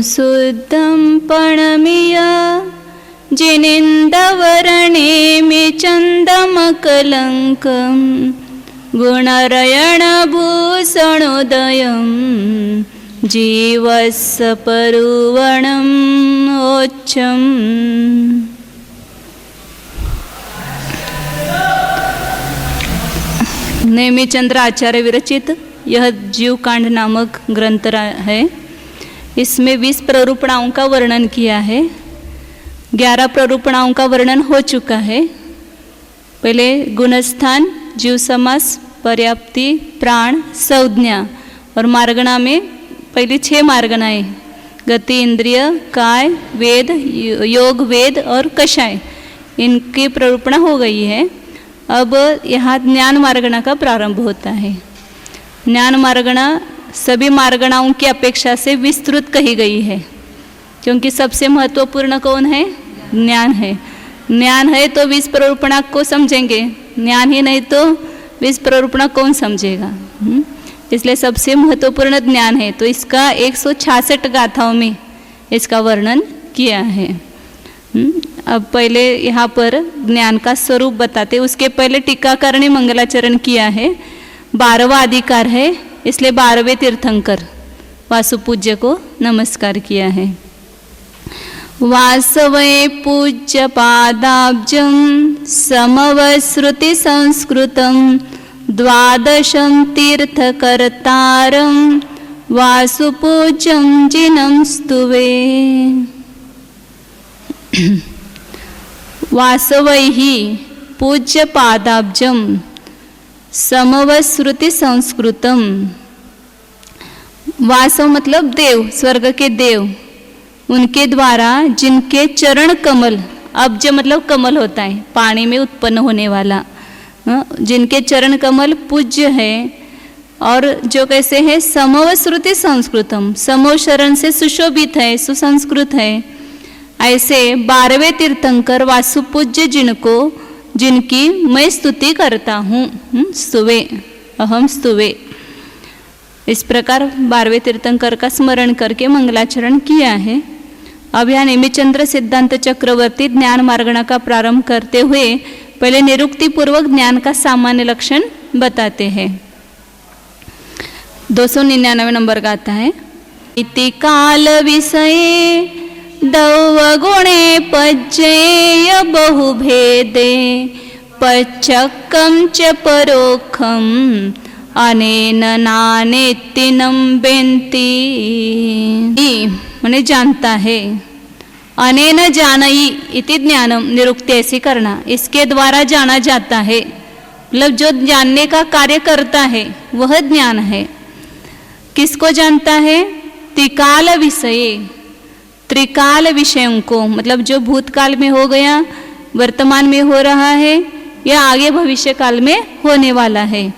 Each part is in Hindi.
शुद्धं प्रणमीय जिनेन्दवरणे मे चन्दमकलङ्कं गुणरयणभूषणोदयं जीवस्य परुवणम् ओच्छम्। नेमिचंद्र आचार्य विरचित यह जीव कांड नामक ग्रंथ है। इसमें 20 प्ररूपणाओं का वर्णन किया है। 11 प्ररूपणाओं का वर्णन हो चुका है। पहले गुणस्थान, जीव समास, पर्याप्ति, प्राण, संज्ञा और मार्गणा में पहले 6 मार्गणाएं गति, इंद्रिय, काय, वेद, योग वेद और कषाय, इनकी प्ररूपणा हो गई है। अब यहाँ ज्ञान मार्गणा का प्रारंभ होता है। ज्ञान मार्गणा सभी मार्गणाओं की अपेक्षा से विस्तृत कही गई है, क्योंकि सबसे महत्वपूर्ण कौन है? ज्ञान है। ज्ञान है तो 20 प्ररूपणा को समझेंगे, ज्ञान ही नहीं तो 20 प्ररूपणा कौन समझेगा? इसलिए सबसे महत्वपूर्ण ज्ञान है। तो इसका 166 गाथाओं में इसका वर्णन किया है। अब पहले यहाँ पर ज्ञान का स्वरूप बताते, उसके पहले टीकाकार ने मंगलाचरण किया है। 12वां अधिकार है, इसलिए 12वें तीर्थंकर वासुपूज्य को नमस्कार किया है। वासवे पूज्य पादाब्जं समवश्रुति संस्कृतं द्वादशं तीर्थकर्तारं वासुपूज्यं जिनं स्तुवे। वासवैहि पूज्य पादाब्जं समवश्रुति संस्कृतम। वासव मतलब देव, स्वर्ग के देव, उनके द्वारा जिनके चरण कमल, अब्ज मतलब कमल होता है पानी में उत्पन्न होने वाला, जिनके चरण कमल पूज्य है और जो कैसे है? समवश्रुति संस्कृतम, समो शरण से सुशोभित है, सुसंस्कृत है। ऐसे 12वें तीर्थंकर वासुपूज्य जिनकी मैं स्तुति करता हूँ, स्तुवे, अहम स्तुवे। इस प्रकार 12वें तीर्थंकर का स्मरण करके मंगलाचरण किया है। अब यहाँ नेमिचंद्र सिद्धांत चक्रवर्ती ज्ञान मार्गणा का प्रारंभ करते हुए पहले निरुक्ति पूर्वक ज्ञान का सामान्य लक्षण बताते हैं। 299 नंबर का आता है। इति काल विषये दौवगुणे पज्येय बहुभेदे पच्चक्कं च परोक्षं अनेन नानेति नम्बेन्ति। मैंने जानता है, अनेन जानई इति ज्ञानम, निरुक्ति ऐसी करना, इसके द्वारा जाना जाता है, मतलब जो जानने का कार्य करता है वह ज्ञान है। किसको जानता है? त्रिकाल विषय, त्रिकाल विषयों को, मतलब जो भूतकाल में हो गया, वर्तमान में हो रहा है या आगे भविष्य काल में होने वाला है,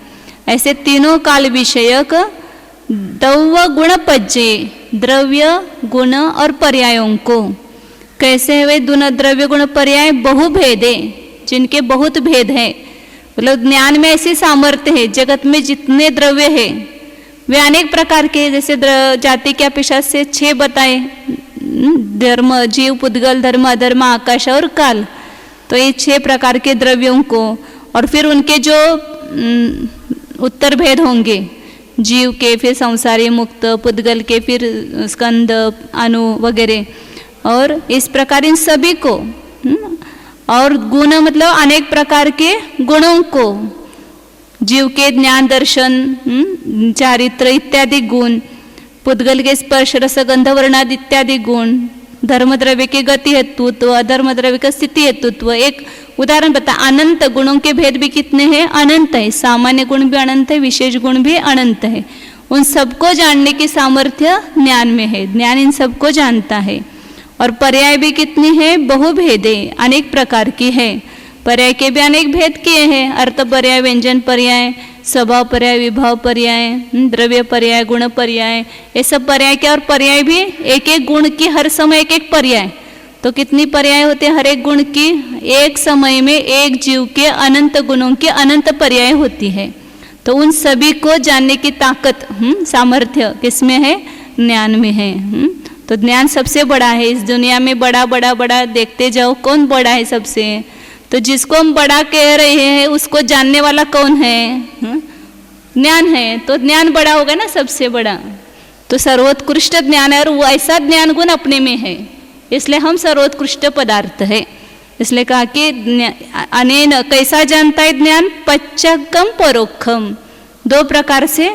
ऐसे तीनों काल विषयक दौव गुण पज्ये, द्रव्य गुण और पर्यायों को। कैसे है वे द्रव्य गुण पर्याय? बहुभेदे, जिनके बहुत भेद है, मतलब ज्ञान में ऐसी सामर्थ्य है। जगत में जितने द्रव्य है वे अनेक प्रकार के, जैसे जाति के अपेक्षा से 6 बताए, धर्म, जीव, पुद्गल, धर्म, अधर्म, आकाश और काल। तो ये 6 प्रकार के द्रव्यों को, और फिर उनके जो उत्तर भेद होंगे, जीव के, फिर संसारी, मुक्त, पुद्गल के, फिर स्कंद, अणु वगैरह, और इस प्रकार इन सभी को, और गुण मतलब अनेक प्रकार के गुणों को, जीव के ज्ञान, दर्शन, चारित्र इत्यादि गुण, पुद्गल के स्पर्श, रस, गंध, वर्णाद इत्यादि गुण, धर्म द्रव्य के गति हेतुत्व, अधर्म द्रव्य का स्थिति हेतुत्व। एक उदाहरण बता, अनंत गुणों के भेद भी कितने हैं? अनंत है। सामान्य गुण भी अनंत है, विशेष गुण भी अनंत है। उन सबको जानने की सामर्थ्य ज्ञान में है, ज्ञान इन सबको जानता है। और पर्याय भी कितनी है? बहुभेदे, अनेक प्रकार की है। पर्याय के भी अनेक भेद किए हैं, अर्थ पर्याय, व्यंजन पर्याय, स्वभाव पर्याय, विभाव पर्याय, द्रव्य पर्याय, गुण पर्याय, ये सब पर्याय के। और पर्याय भी एक एक गुण की, हर समय एक एक पर्याय। तो कितनी पर्याय होते हैं हर एक गुण की? एक समय में एक जीव के अनंत गुणों की अनंत पर्याय होती है। तो उन सभी को जानने की ताकत, सामर्थ्य किसमें है? ज्ञान में है। तो ज्ञान सबसे बड़ा है इस दुनिया में। बड़ा बड़ा बड़ा देखते जाओ, कौन बड़ा है सबसे? तो जिसको हम बड़ा कह रहे हैं उसको जानने वाला कौन है? ज्ञान है। तो ज्ञान बड़ा होगा ना, सबसे बड़ा। तो सर्वोत्कृष्ट ज्ञान है और वो ऐसा ज्ञान गुण अपने में है, इसलिए हम सर्वोत्कृष्ट पदार्थ है। इसलिए कहा कि अनेन कैसा जानता है ज्ञान? पच्चकम परोक्षम, दो प्रकार से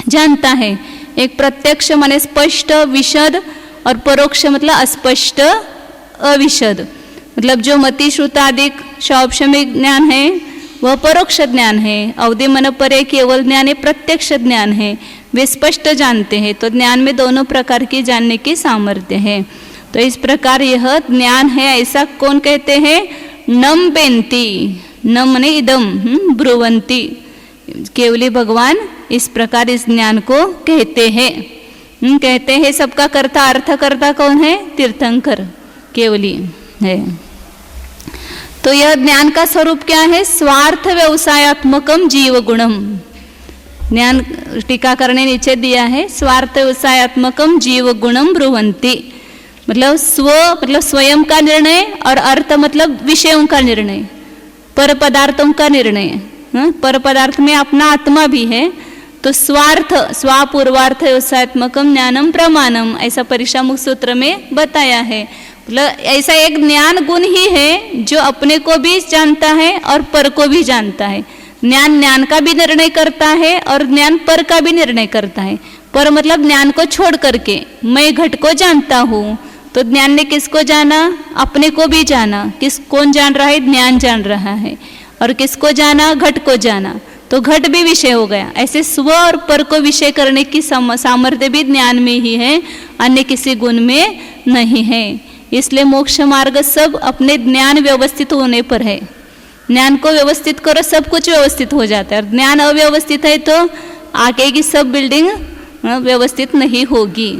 जानता है। एक प्रत्यक्ष माने स्पष्ट विशद, और परोक्ष मतलब अस्पष्ट अविशद। मतलब जो मति श्रुतादिक शौपशमिक ज्ञान है वह परोक्ष ज्ञान है। अवधि मन परे केवल ज्ञान है, प्रत्यक्ष ज्ञान है, वे स्पष्ट जानते हैं। तो ज्ञान में दोनों प्रकार की जानने की सामर्थ्य है। तो इस प्रकार यह ज्ञान है, ऐसा कौन कहते हैं? नम बेंती, नम मने इदम, ब्रुवंती, केवली भगवान इस प्रकार इस ज्ञान को कहते हैं। कहते हैं सबका कर्ता अर्थ करता कौन है? तीर्थंकर केवली है। तो यह ज्ञान का स्वरूप क्या है? स्वार्थ व्यवसायात्मकम जीव गुणम। ज्ञान टीकाकार ने नीचे दिया है, स्वार्थ व्यवसायात्मकम जीव गुणम ब्रुवंती, मतलब स्व मतलब स्वयं का निर्णय, और अर्थ मतलब विषयों का निर्णय, पर पदार्थों का निर्णय। पर पदार्थ में अपना आत्मा भी है। तो स्वार्थ स्वापूर्वार्थ व्यवसायात्मकम ज्ञानम प्रमाणम, ऐसा परिशामुख सूत्र में बताया है। मतलब ऐसा एक ज्ञान गुण ही है जो अपने को भी जानता है और पर को भी जानता है। ज्ञान ज्ञान का भी निर्णय करता है और ज्ञान पर का भी निर्णय करता है। पर मतलब ज्ञान को छोड़ करके मैं घट को जानता हूँ। तो ज्ञान ने किसको जाना? अपने को भी जाना। कौन जान रहा है? ज्ञान जान रहा है। और किसको जाना? घट को जाना। तो घट भी विषय हो गया। ऐसे स्व और पर को विषय करने की सामर्थ्य भी ज्ञान में ही है, अन्य किसी गुण में नहीं है। इसलिए मोक्ष मार्ग सब अपने ज्ञान व्यवस्थित होने पर है। ज्ञान को व्यवस्थित करो, सब कुछ व्यवस्थित हो जाता है। और ज्ञान अव्यवस्थित है तो आगे की सब बिल्डिंग व्यवस्थित नहीं होगी।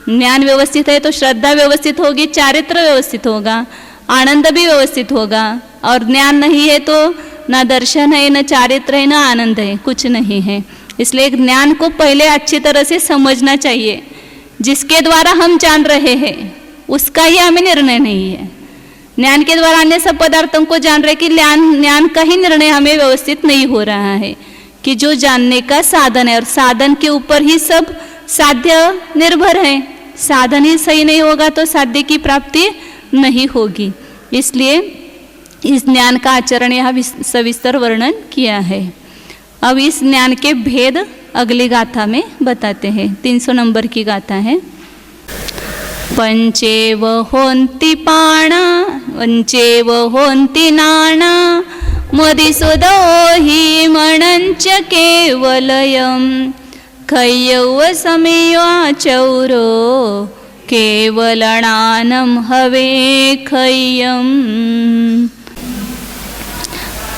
ज्ञान व्यवस्थित है तो श्रद्धा व्यवस्थित होगी, चारित्र व्यवस्थित होगा, आनंद भी व्यवस्थित होगा। और ज्ञान नहीं है तो ना दर्शन है, न चारित्र है, न आनंद है, कुछ नहीं है। इसलिए ज्ञान को पहले अच्छी तरह से समझना चाहिए। जिसके द्वारा हम जान रहे हैं उसका ही हमें निर्णय नहीं है। ज्ञान के द्वारा अन्य सब पदार्थों को जान रहे कि ज्ञान का ही निर्णय हमें व्यवस्थित नहीं हो रहा है, कि जो जानने का साधन है, और साधन के ऊपर ही सब साध्य निर्भर है। साधन ही सही नहीं होगा तो साध्य की प्राप्ति नहीं होगी। इसलिए इस ज्ञान का आचरण यहाँ सविस्तर वर्णन किया है। अब इस ज्ञान के भेद अगली गाथा में बताते हैं। 300 नंबर की गाथा है। पंचेव होन्ति पाणा पंचेव होन्ति नाना मदिसुदो हि मणञ्च केवलयम् खय्यव समेया चौरो केवलनानं हवे खय्यम्।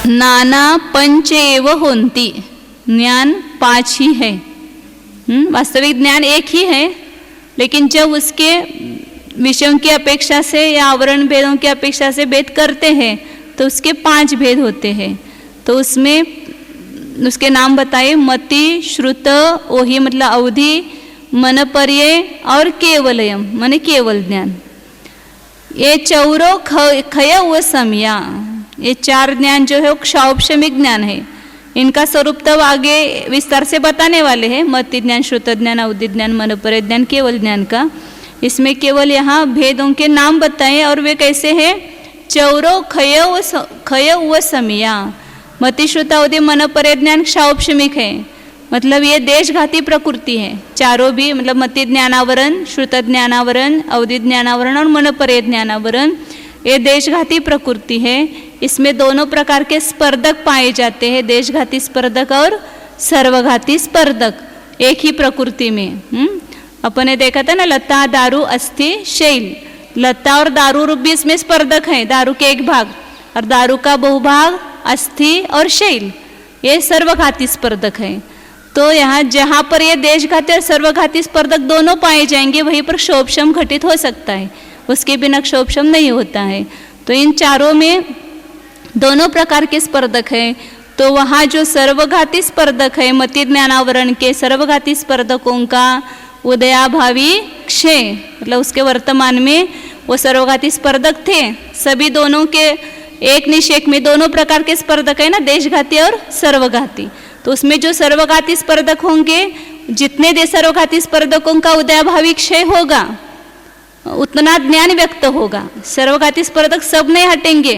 नाना पंचेव होन्ति, ज्ञान 5 ही है। वास्तविक ज्ञान एक ही है, लेकिन जब उसके विषयों की अपेक्षा से या आवरण भेदों की अपेक्षा से भेद करते हैं तो उसके 5 भेद होते हैं। तो उसमें उसके नाम बताए, मति, श्रुत, ओहि मतलब अवधि, मनपर्य और केवलयम माने केवल ज्ञान। ये चौरो खय व समया, ये 4 ज्ञान जो है वो क्षौपशमिक ज्ञान है। इनका स्वरूप तब आगे विस्तार से बताने वाले हैं। मति ज्ञान, श्रुत ज्ञान, अवधि ज्ञान, मनपर्य ज्ञान, केवल ज्ञान का। इसमें केवल यहाँ भेदों के नाम बताए और वे कैसे हैं? चौरो खय व समया। मति, श्रुत, अवधि, मनपर्य ज्ञान क्षौपशमिक है, मतलब ये देशघाती प्रकृति है। चारों भी मतलब मति ज्ञानावरण, श्रुत ज्ञानावरण, अवधि ज्ञानावरण और मनपर्य ज्ञानावरण, ये देशघाती प्रकृति है। इसमें दोनों प्रकार के स्पर्धक पाए जाते हैं, देशघाती स्पर्धक और सर्वघाती स्पर्धक, एक ही प्रकृति में। अपन ने देखा था ना, लता, दारू, अस्थि, शैल। लता और दारू रूप भी इसमें स्पर्धक है, दारू के एक भाग, और दारू का बहुभाग अस्थि और शैल, ये सर्वघाती स्पर्धक है। तो यहाँ जहाँ पर ये देशघाती और सर्वघाती स्पर्धक दोनों पाए जाएंगे वहीं पर क्षोभशम घटित हो सकता है, उसके बिना क्षोभशम नहीं होता है। तो इन चारों में दोनों प्रकार के स्पर्धक हैं। तो वहाँ जो सर्वघाती स्पर्धक है, मति ज्ञानावरण के सर्वघाती स्पर्धकों का उदयाभावी क्षय, मतलब उसके वर्तमान में वो सर्वघाती स्पर्धक थे। सभी दोनों के एक निषेक में दोनों प्रकार के स्पर्धक है ना, देशघाती और सर्वघाती। तो उसमें जो सर्वघाती स्पर्धक होंगे, जितने सर्वघाती स्पर्धकों का उदयाभावी क्षय होगा उतना ज्ञान व्यक्त होगा। सर्वघाती स्पर्धक सब नहीं हटेंगे।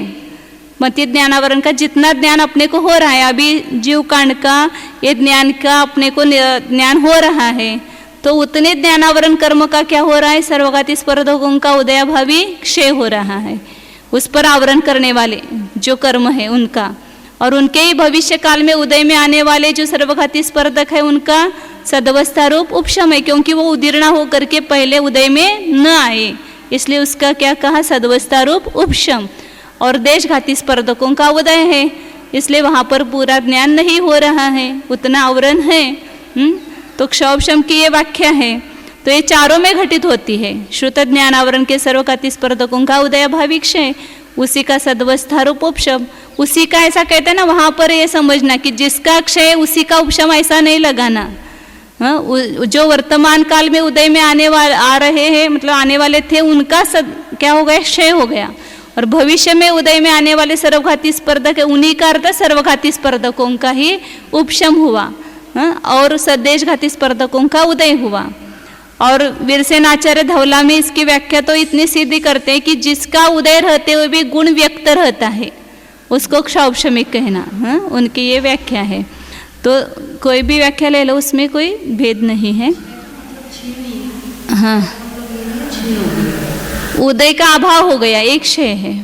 मति ज्ञानावरण का जितना ज्ञान अपने को हो रहा है, अभी जीव कांड का ये ज्ञान का अपने को ज्ञान हो रहा है, तो उतने ज्ञानावरण कर्म का क्या हो रहा है, सर्वघाती स्पर्धकों का उदयाभावी क्षय हो रहा है। उस पर आवरण करने वाले जो कर्म है उनका, और उनके ही भविष्य काल में उदय में आने वाले जो सर्वघाती स्पर्धक है उनका सदवस्था रूप उपशम है, क्योंकि वो उदीर्ण होकर के पहले उदय में न आए, इसलिए उसका क्या कहा, सदवस्था रूप उपशम। और देशघाती स्पर्धकों का उदय है, इसलिए वहाँ पर पूरा ज्ञान नहीं हो रहा है, उतना आवरण है। तो क्षोभशम की ये व्याख्या है। तो ये चारों में घटित होती है। श्रुत ज्ञान आवरण के सर्वघाती स्पर्धकों का उदयाभावी क्षय, उसी का सदवस्था रूप उपशम, उसी का ऐसा कहते हैं ना, वहाँ पर ये समझना कि जिसका क्षय उसी का उपशम, ऐसा नहीं लगाना। जो वर्तमान काल में उदय में आ रहे हैं, मतलब आने वाले थे, उनका क्या हो गया, क्षय हो गया। और भविष्य में उदय में आने वाले सर्वघाती स्पर्धक है, उन्हीं का अर्थ सर्वघाती स्पर्धकों का ही उपशम हुआ और सदेशघाती स्पर्धकों का उदय हुआ। और वीरसेन आचार्य धवला में इसकी व्याख्या तो इतनी सीधी करते हैं कि जिसका उदय रहते हुए भी गुण व्यक्त रहता है उसको क्षौपशमिक कहना, उनकी ये व्याख्या है। तो कोई भी व्याख्या ले लो, उसमें कोई भेद नहीं है। हाँ, उदय का अभाव हो गया, एक क्षय है।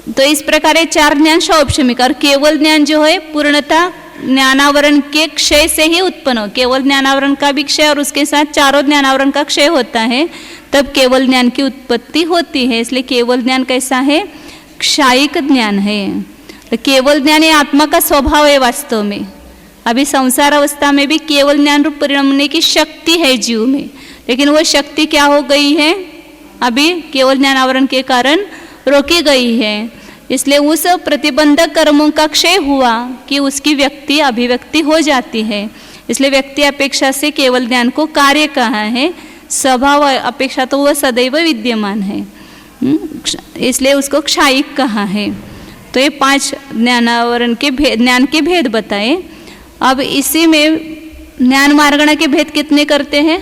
तो इस प्रकार चार ज्ञान क्षौपशमिक, और केवल ज्ञान जो है पूर्णता ज्ञानावरण के क्षय से ही उत्पन्न हो। केवल ज्ञानावरण का भी क्षय और उसके साथ चारों ज्ञानावरण का क्षय होता है, तब केवल ज्ञान की उत्पत्ति होती है। इसलिए केवल ज्ञान कैसा है, क्षायिक ज्ञान है। तो केवल ज्ञान ये आत्मा का स्वभाव है वास्तव में। अभी संसार अवस्था में भी केवल ज्ञान रूप परिणमने की शक्ति है जीव में, लेकिन वो शक्ति क्या हो गई है, अभी केवल ज्ञानावरण के कारण रोकी गई है। इसलिए उस प्रतिबंधक कर्मों का क्षय हुआ कि उसकी व्यक्ति अभिव्यक्ति हो जाती है। इसलिए व्यक्ति अपेक्षा से केवल ज्ञान को कार्य कहा है, स्वभाव अपेक्षा तो वह सदैव विद्यमान है, इसलिए उसको क्षायिक कहा है। तो ये 5 ज्ञानावरण के ज्ञान के भेद बताए। अब इसी में ज्ञान मार्गणा के भेद कितने करते हैं,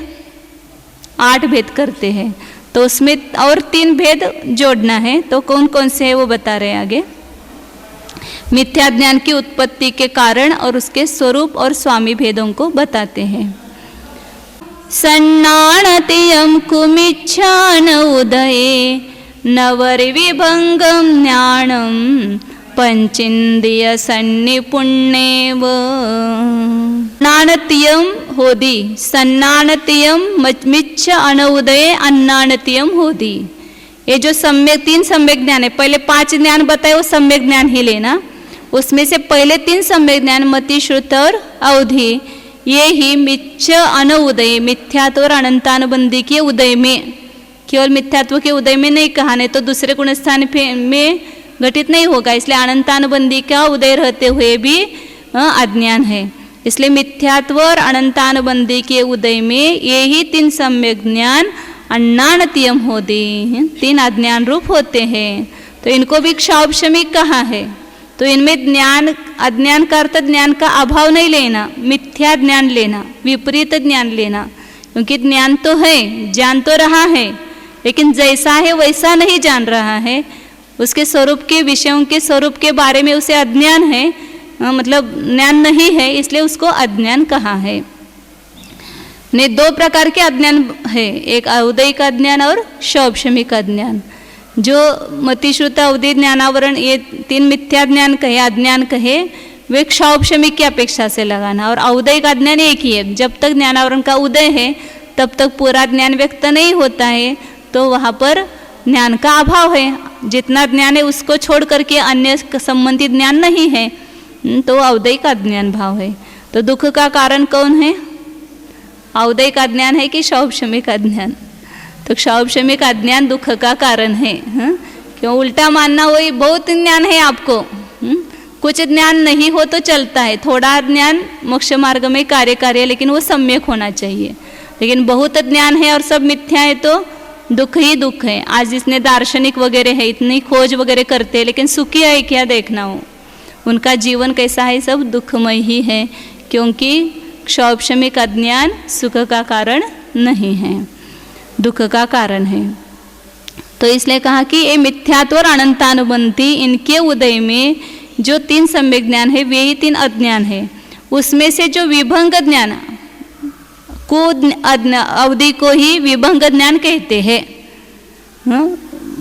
8 भेद करते हैं। तो उसमें और 3 भेद जोड़ना है। तो कौन कौन से है वो बता रहे हैं आगे। मिथ्या ज्ञान की उत्पत्ति के कारण और उसके स्वरूप और स्वामी भेदों को बताते हैं। सन्नाणतियं कुमिच्छान उदये नवर्विभंगम ज्ञानम पंचेन्द्रिय सन्निपुण्येव। नाणतियम होदी, सन्नाणतियम मिच्छ अनउदये अन्नाणतियम होदी। ये जो सम्यक 3 सम्यक ज्ञान है, पहले 5 ज्ञान बताए वो सम्यक ज्ञान ही लेना। उसमें से पहले 3 सम्यक ज्ञान मति, श्रुत और अवधि, ये ही मिच्छ अनउदय, मिथ्यात्व और अनंतानुबंधी के उदय में, केवल मिथ्यात्व के उदय में नहीं कहा, नहीं तो दूसरे गुण स्थान में घटित नहीं होगा। इसलिए अनंतानुबंधी का उदय रहते हुए भी अज्ञान है। इसलिए मिथ्यात्व और अनंतानुबंधी के उदय में ये ही 3 सम्यक ज्ञान अन्नाणतियम होती, 3 अज्ञान रूप होते हैं। तो इनको भी क्षौपशमिक कहा है। तो इनमें ज्ञान, अज्ञान का अर्थ ज्ञान का अभाव नहीं लेना, मिथ्या ज्ञान लेना, विपरीत ज्ञान लेना। क्योंकि ज्ञान तो है, जान तो रहा है, लेकिन जैसा है वैसा नहीं जान रहा है। उसके स्वरूप के, विषयों के स्वरूप के बारे में उसे अज्ञान है, मतलब ज्ञान नहीं है, इसलिए उसको अज्ञान कहा है। ने 2 प्रकार के अज्ञान है, एक औदयिक अज्ञान और क्षौपशमिक अज्ञान। जो मतिश्रुत अवधि ज्ञानावरण ये 3 मिथ्या ज्ञान कहे, अज्ञान कहे, वे क्षौपशमिक की अपेक्षा से लगाना। और औदयिक अज्ञान एक ही है, जब तक ज्ञानावरण का उदय है तब तक पूरा ज्ञान व्यक्त नहीं होता है, तो वहाँ पर ज्ञान का अभाव है। जितना ज्ञान है उसको छोड़ करके अन्य संबंधित ज्ञान नहीं है, तो औदयिक अज्ञान भाव है। तो दुख का कारण कौन है, औदयिक अज्ञान है कि क्षौपशमिक अज्ञान? तो क्षौपशमिक अज्ञान दुख का कारण है। क्यों उल्टा मानना, वही बहुत ज्ञान है आपको, कुछ ज्ञान नहीं हो तो चलता है, थोड़ा ज्ञान मोक्ष मार्ग में कार्य लेकिन वो सम्यक होना चाहिए। लेकिन बहुत ज्ञान है और सब मिथ्या है तो दुख ही दुख है। आज जिसने दार्शनिक वगैरह है इतनी खोज वगैरह करते हैं, लेकिन सुखी है क्या देखना हो, उनका जीवन कैसा है, सब दुखमय ही है, क्योंकि क्षौक्षमिक अज्ञान सुख का कारण नहीं है, दुख का कारण है। तो इसलिए कहा कि ये मिथ्यात्व और अनंतानुबंधी इनके उदय में जो 3 सम्यक ज्ञान है वे ही 3 अज्ञान है। उसमें से जो विभंग ज्ञान को अवधि को ही विभंग ज्ञान कहते हैं।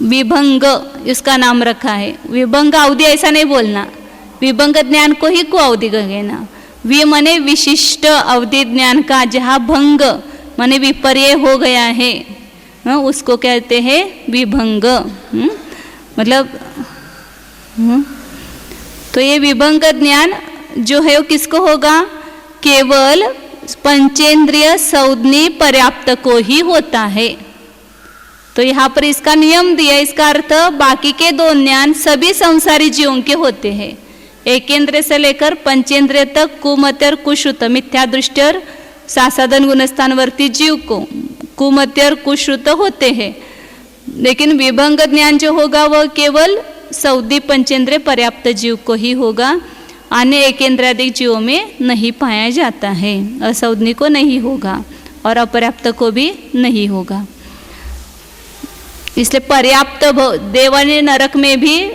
विभंग इसका नाम रखा है, विभंग अवधि ऐसा नहीं बोलना, विभंग ज्ञान को ही को अवधि कहना। वि माने विशिष्ट अवधि ज्ञान का जहाँ भंग माने विपर्य हो गया है, उसको कहते हैं विभंग। मतलब तो ये विभंग ज्ञान जो है वो किसको होगा, केवल पंचेंद्रिय संज्ञा पर्याप्त को ही होता है। तो यहाँ पर इसका नियम दिया, इसका अर्थ बाकी के 2 ज्ञान सभी संसारी जीवों के होते हैं। एकेंद्र से लेकर पंचेंद्रिय तक कुमत्य और कुश्रुत मिथ्या दृष्टि और सासाधन गुणस्थानवर्ती जीव को कुमत्य और कुश्रुत होते हैं। लेकिन विभंग ज्ञान जो होगा वह केवल सौदी पंचेंद्रिय पर्याप्त जीव को ही होगा, अन्य एकेंद्रादिक जीवों में नहीं पाया जाता है। असौदनी को नहीं होगा और अपर्याप्त को भी नहीं होगा। इसलिए पर्याप्त भव, देवानी नरक में भी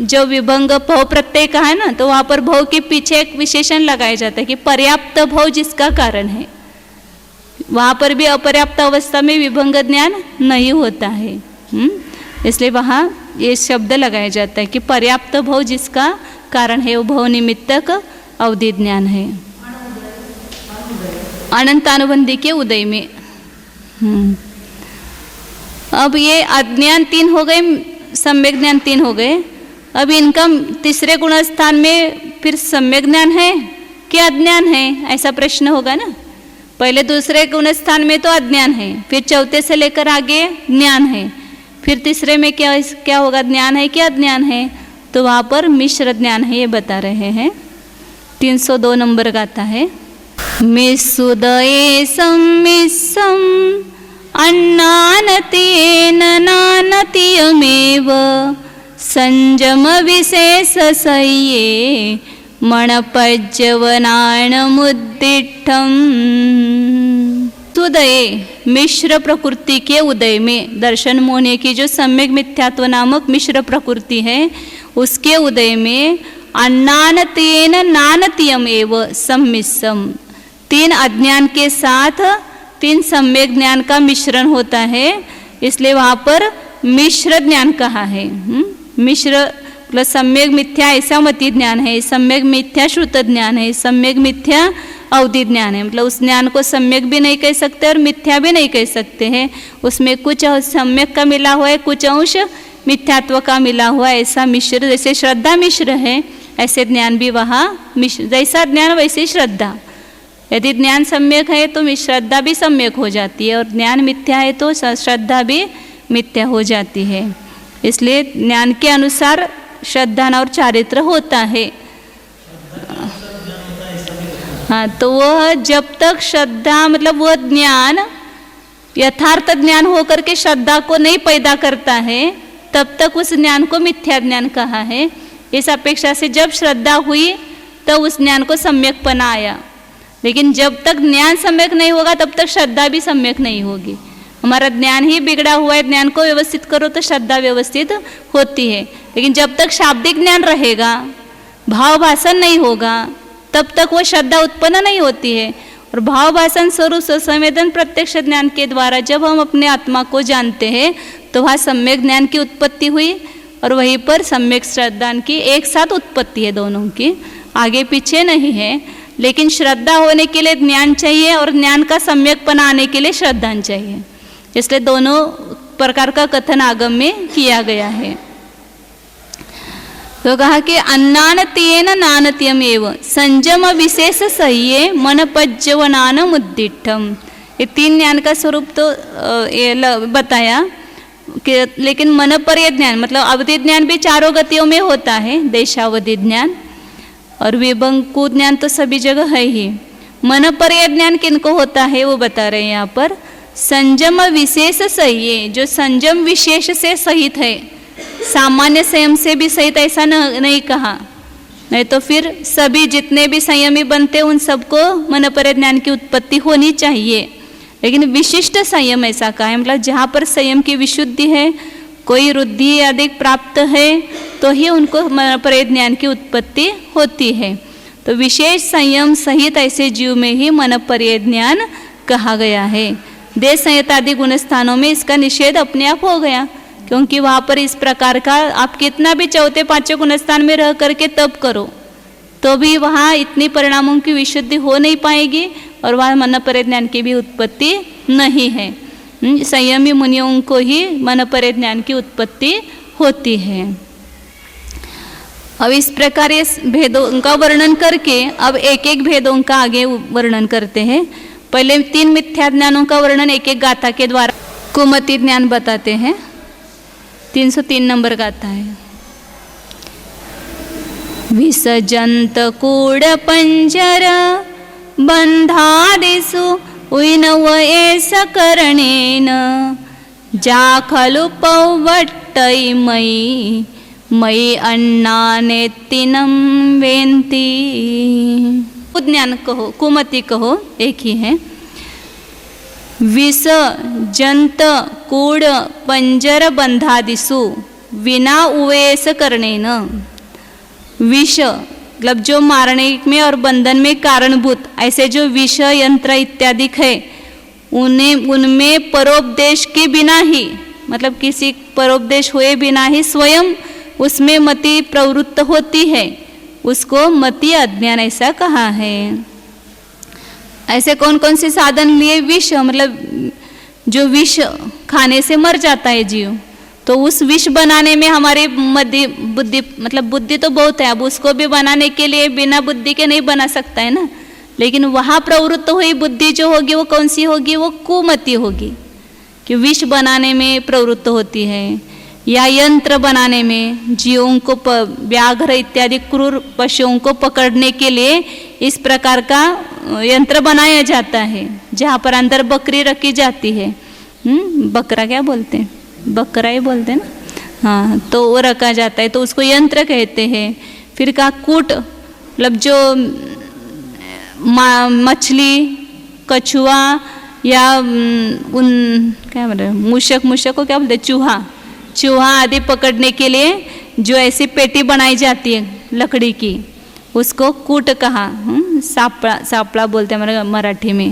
जो विभंग भव प्रत्यय का है ना, तो वहाँ पर भव के पीछे एक विशेषण लगाया जाता है कि पर्याप्त भव जिसका कारण है, वहाँ पर भी अपर्याप्त अवस्था में विभंग ज्ञान नहीं होता है। इसलिए वहाँ ये शब्द लगाया जाता है कि पर्याप्त भव जिसका कारण है वो भव निमित्तक अवधि ज्ञान है। अनंतानुबंधी के उदय में अब ये अज्ञान 3 हो गए, सम्यक ज्ञान 3 हो गए। अब इनका तीसरे गुण स्थान में फिर सम्यक ज्ञान है कि अज्ञान है, ऐसा प्रश्न होगा ना। पहले दूसरे गुण स्थान में तो अज्ञान है, फिर चौथे से लेकर आगे ज्ञान है, फिर तीसरे में क्या होगा, ज्ञान है कि अज्ञान है। तो वहाँ पर मिश्र ज्ञान है, ये बता रहे हैं। 302 नंबर गाता है, मिस्सुदये सम्मिश्रम् अन्नानतेन नानतियमेव संजम विशेषसह्ये मणपज्जवनानमुद्दिष्टम्। उदय मिश्र प्रकृति के उदय में दर्शन मोहने की जो सम्यक मिथ्यात्व नामक मिश्र प्रकृति है उसके उदय में अन्नानतेन नानतियम एव सम्मिश्रम, 3 अज्ञान के साथ 3 सम्यक ज्ञान का मिश्रण होता है, इसलिए वहाँ पर मिश्र ज्ञान कहा है। मिश्र प्लस सम्यक मिथ्या ऐसा मति ज्ञान है, सम्यक मिथ्या श्रुत ज्ञान है, सम्यक मिथ्या अवधि ज्ञान है। मतलब उस ज्ञान को सम्यक भी नहीं कह सकते और मिथ्या भी नहीं कह सकते हैं, उसमें कुछ सम्यक का मिला हुआ है, कुछ अंश मिथ्यात्व का मिला हुआ है। ऐसा मिश्र, जैसे श्रद्धा मिश्र है ऐसे ज्ञान भी वहाँ मिश्र, जैसा ज्ञान वैसे श्रद्धा। यदि ज्ञान सम्यक है तो श्रद्धा भी सम्यक हो जाती है, और ज्ञान मिथ्या है तो श्रद्धा भी मिथ्या हो जाती है। इसलिए ज्ञान के अनुसार श्रद्धा और चारित्र होता है। हाँ, तो वह जब तक श्रद्धा मतलब वह ज्ञान यथार्थ ज्ञान होकर के श्रद्धा को नहीं पैदा करता है, तब तक उस ज्ञान को मिथ्या ज्ञान कहा है। इस अपेक्षा से जब श्रद्धा हुई तब उस ज्ञान को सम्यकपना आया, लेकिन जब तक ज्ञान सम्यक नहीं होगा तब तक श्रद्धा भी सम्यक नहीं होगी। हमारा ज्ञान ही बिगड़ा हुआ है, ज्ञान को व्यवस्थित करो तो श्रद्धा व्यवस्थित होती है। लेकिन जब तक शाब्दिक ज्ञान रहेगा, भाव भाषण नहीं होगा, तब तक वो श्रद्धा उत्पन्न नहीं होती है। और भाव भाषण स्वरूप संवेदन प्रत्यक्ष ज्ञान के द्वारा जब हम अपने आत्मा को जानते हैं तो वहाँ सम्यक ज्ञान की उत्पत्ति हुई, और वहीं पर सम्यक श्रद्धा की एक साथ उत्पत्ति है, दोनों की आगे पीछे नहीं है। लेकिन श्रद्धा होने के लिए ज्ञान चाहिए और ज्ञान का सम्यकपना आने के लिए श्रद्धा चाहिए, इसलिए दोनों प्रकार का कथन आगम में किया गया है। तो कहा कि अन्नानतेन नानत्यम एव संजम विशेष सह्ये मनपज्जवनानम उद्दिष्टम। ये 3 ज्ञान का स्वरूप तो बताया कि, लेकिन मनपर्य ज्ञान मतलब अवधि ज्ञान भी 4 गतियों में होता है, देशावधि ज्ञान और विभंगु ज्ञान तो सभी जगह है ही। मन पर्याय ज्ञान किनको होता है वो बता रहे हैं यहाँ पर। संयम विशेष सही है, जो संयम विशेष से सहित है, सामान्य संयम से भी सहित ऐसा नहीं कहा, नहीं तो फिर सभी जितने भी संयमी बनते उन सबको मन पर्याय ज्ञान की उत्पत्ति होनी चाहिए, लेकिन विशिष्ट संयम ऐसा कहा है, मतलब जहाँ पर संयम की विशुद्धि है, कोई रुद्धि आदि प्राप्त है तो ही उनको मन पर्याय ज्ञान की उत्पत्ति होती है। तो विशेष संयम सहित ऐसे जीव में ही मन पर्याय ज्ञान कहा गया है। देश संयत आदि गुण स्थानों में इसका निषेध अपने आप हो गया, क्योंकि वहाँ पर इस प्रकार का आप कितना भी चौथे पांचवें गुण स्थान में रह करके तप करो तो भी वहाँ इतनी परिणामों की विशुद्धि हो नहीं पाएगी और वहाँ मन पर्याय ज्ञान की भी उत्पत्ति नहीं है। संयमी मुनियों को ही मन पर्याय ज्ञान की उत्पत्ति होती है। अब इस प्रकार ये भेदों का वर्णन करके अब एक एक भेदों का आगे वर्णन करते हैं। पहले 3 मिथ्या ज्ञानों का वर्णन एक एक गाथा के द्वारा कुमति ज्ञान बताते हैं। 303 नंबर गाथा है। विसजंत कूड़ पंजर बंधादिषु उइनवयेष करणेन जा खलु पौवट्टै मयि मयि अन्नानेत्तिनं वेन्ति। ज्ञान कहो कुमति कहो एक ही है। विष जंत कूड़ पंजर बंधादिषु विना उवेश करणेन, विष मतलब जो मारने में और बंधन में कारणभूत ऐसे जो विष यंत्र इत्यादि है उनमें परोपदेश के बिना ही, मतलब किसी परोपदेश हुए बिना ही स्वयं उसमें मति प्रवृत्त होती है, उसको मति अज्ञान ऐसा कहा है। ऐसे कौन कौन से साधन लिए? विष मतलब जो विष खाने से मर जाता है जीव, तो उस विष बनाने में हमारी बुद्धि मतलब बुद्धि तो बहुत है, अब उसको भी बनाने के लिए बिना बुद्धि के नहीं बना सकता है ना, लेकिन वहाँ प्रवृत्त हुई बुद्धि जो होगी वो कौन सी होगी? वो कुमति होगी, कि विष बनाने में प्रवृत्त होती है, या यंत्र बनाने में जीवों को व्याघ्र इत्यादि क्रूर पशुओं को पकड़ने के लिए इस प्रकार का यंत्र बनाया जाता है, जहाँ पर अंदर बकरी रखी जाती है। बकरा क्या बोलते हैं? बकरा ही बोलते हैं ना, हाँ, तो वो रखा जाता है तो उसको यंत्र कहते हैं। फिर का कूट मतलब जो मछली कछुआ या उन क्या बोल रहे मूषक को क्या बोलते हैं? चूहा आदि पकड़ने के लिए जो ऐसी पेटी बनाई जाती है लकड़ी की उसको कूट कहा। सापड़ा बोलते हैं हमारे मराठी में।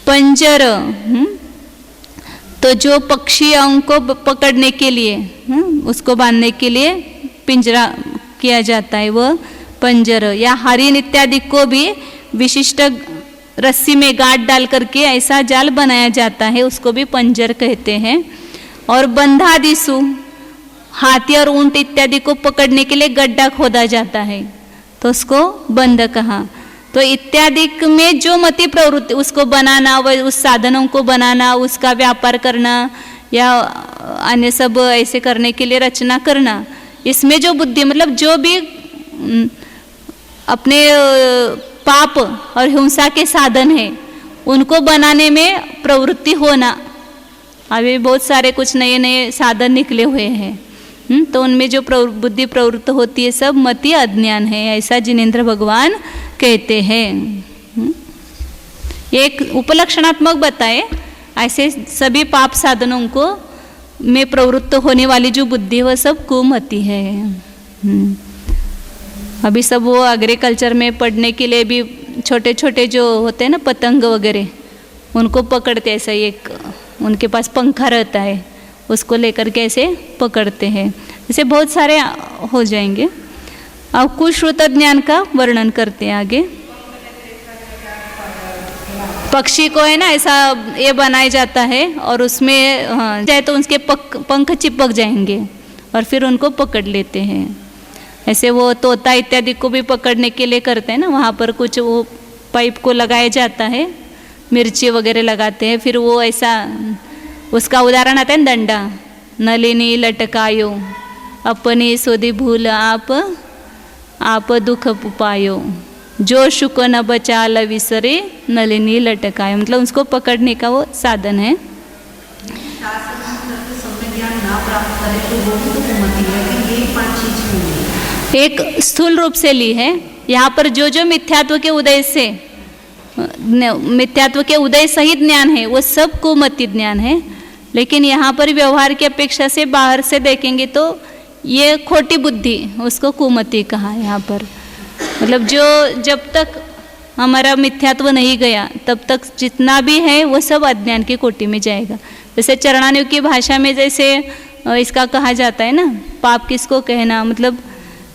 पंजर तो जो पक्षियों को पकड़ने के लिए उसको बांधने के लिए पिंजरा किया जाता है वो पंजर, या हरिण इत्यादि को भी विशिष्ट रस्सी में गांठ डाल करके ऐसा जाल बनाया जाता है, उसको भी पंजर कहते हैं। और बंधादिषु हाथी और ऊंट इत्यादि को पकड़ने के लिए गड्ढा खोदा जाता है तो उसको बंध कहा। तो इत्यादि में जो मति प्रवृत्ति उसको बनाना, उस साधनों को बनाना, उसका व्यापार करना या अन्य सब ऐसे करने के लिए रचना करना, इसमें जो बुद्धि मतलब जो भी अपने पाप और हिंसा के साधन है उनको बनाने में प्रवृत्ति होना। अभी बहुत सारे कुछ नए नए साधन निकले हुए हैं, तो उनमें जो बुद्धि प्रवृत्त होती है सब मति अज्ञान है, ऐसा जिनेंद्र भगवान कहते हैं। एक उपलक्षणात्मक बताए ऐसे सभी पाप साधनों को में प्रवृत्त होने वाली जो बुद्धि वह सब कुमति है। अभी सब वो एग्रीकल्चर में पढ़ने के लिए भी छोटे छोटे जो होते हैं ना पतंग वगैरह उनको पकड़ते, ऐसा एक उनके पास पंखा रहता है उसको लेकर के ऐसे पकड़ते हैं। ऐसे बहुत सारे हो जाएंगे। अब कुश्रुत ज्ञान का वर्णन करते हैं आगे। पक्षी को है ना ऐसा ये बनाया जाता है और उसमें जाए तो उसके पंख चिपक जाएंगे और फिर उनको पकड़ लेते हैं। ऐसे वो तोता इत्यादि को भी पकड़ने के लिए करते हैं ना, वहाँ पर कुछ वो पाइप को लगाया जाता है, मिर्ची वगैरह लगाते हैं, फिर वो ऐसा उसका उदाहरण आता है डंडा, नलिनी लटकायो अपनी सोधी भूल आप दुख पायो, जो शुक न बचाल विसरे नलिनी लटकाए, मतलब उसको पकड़ने का वो साधन है। एक स्थूल रूप से ली है यहाँ पर, जो मिथ्यात्व के उदय से, मिथ्यात्व के उदय सहित ज्ञान है वो सब कुमति ज्ञान है। लेकिन यहाँ पर व्यवहार की अपेक्षा से बाहर से देखेंगे तो ये खोटी बुद्धि, उसको कुमति कहा यहाँ पर। मतलब जो जब तक हमारा मिथ्यात्व नहीं गया तब तक जितना भी है वो सब अज्ञान की कोटि में जाएगा। जैसे चरणान्यों की भाषा में जैसे इसका कहा जाता है ना, पाप किसको कहना, मतलब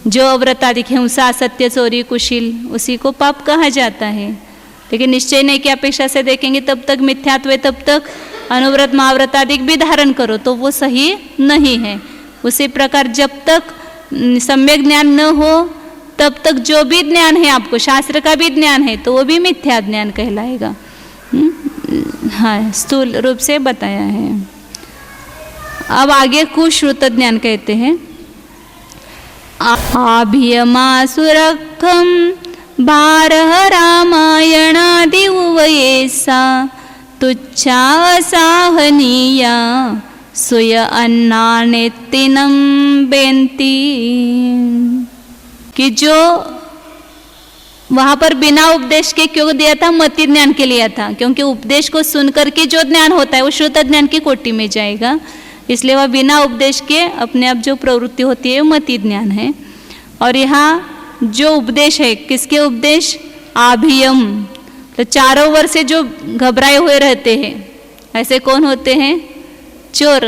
जो अव्रताधिक हिंसा, असत्य, चोरी, कुशील, उसी को पाप कहा जाता है। लेकिन निश्चय नहीं की अपेक्षा से देखेंगे तब तक मिथ्यात्व है, तब तक अनुव्रत महाव्रताधिक भी धारण करो तो वो सही नहीं है। उसी प्रकार जब तक सम्यक ज्ञान न हो तब तक जो भी ज्ञान है आपको, शास्त्र का भी ज्ञान है, तो वो भी मिथ्या ज्ञान कहलाएगा। हाँ, स्थूल रूप से बताया है। अब आगे कुश्रुत ज्ञान कहते हैं। आभियमासुरखम भारह रामायणादि उवयेसा तुच्छा साहनीया सुय अन्नानेत्तिनम बेंती, कि जो वहाँ पर बिना उपदेश के क्यों दिया था, मति ज्ञान के लिए था, क्योंकि उपदेश को सुनकर के जो ज्ञान होता है वो श्रुत ज्ञान की कोटि में जाएगा। इसलिए वह बिना उपदेश के अपने आप जो प्रवृत्ति होती है वो मति ज्ञान है। और यहाँ जो उपदेश है, किसके उपदेश, आभियम, तो चारों ओर से जो घबराए हुए रहते हैं, ऐसे कौन होते हैं, चोर।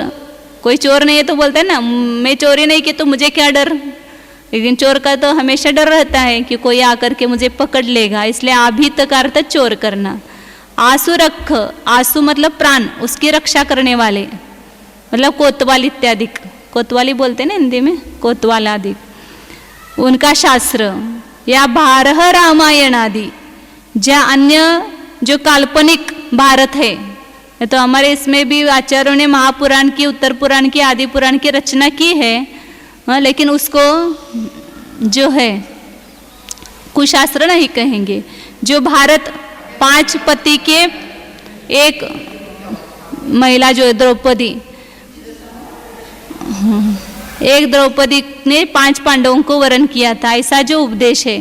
कोई चोर नहीं है तो बोलता है ना मैं चोरी नहीं की तो मुझे क्या डर, लेकिन चोर का तो हमेशा डर रहता है कि कोई आकर के मुझे पकड़ लेगा। इसलिए आभित का अर्थ चोर करना। आसु रख, आसु मतलब प्राण, उसकी रक्षा करने वाले, मतलब कोतवाल इत्यादि, कोतवाली बोलते हैं ना हिंदी में, कोतवाल आदि, उनका शास्त्र, या भारह रामायण आदि, जहाँ अन्य जो काल्पनिक भारत है, तो हमारे इसमें भी आचार्यों ने महापुराण की, उत्तर पुराण की, आदि पुराण की रचना की है। लेकिन उसको जो है कुशास्त्र नहीं कहेंगे। जो भारत 5 पति के एक महिला जो है द्रौपदी, एक द्रौपदी ने 5 पांडवों को वरण किया था, ऐसा जो उपदेश है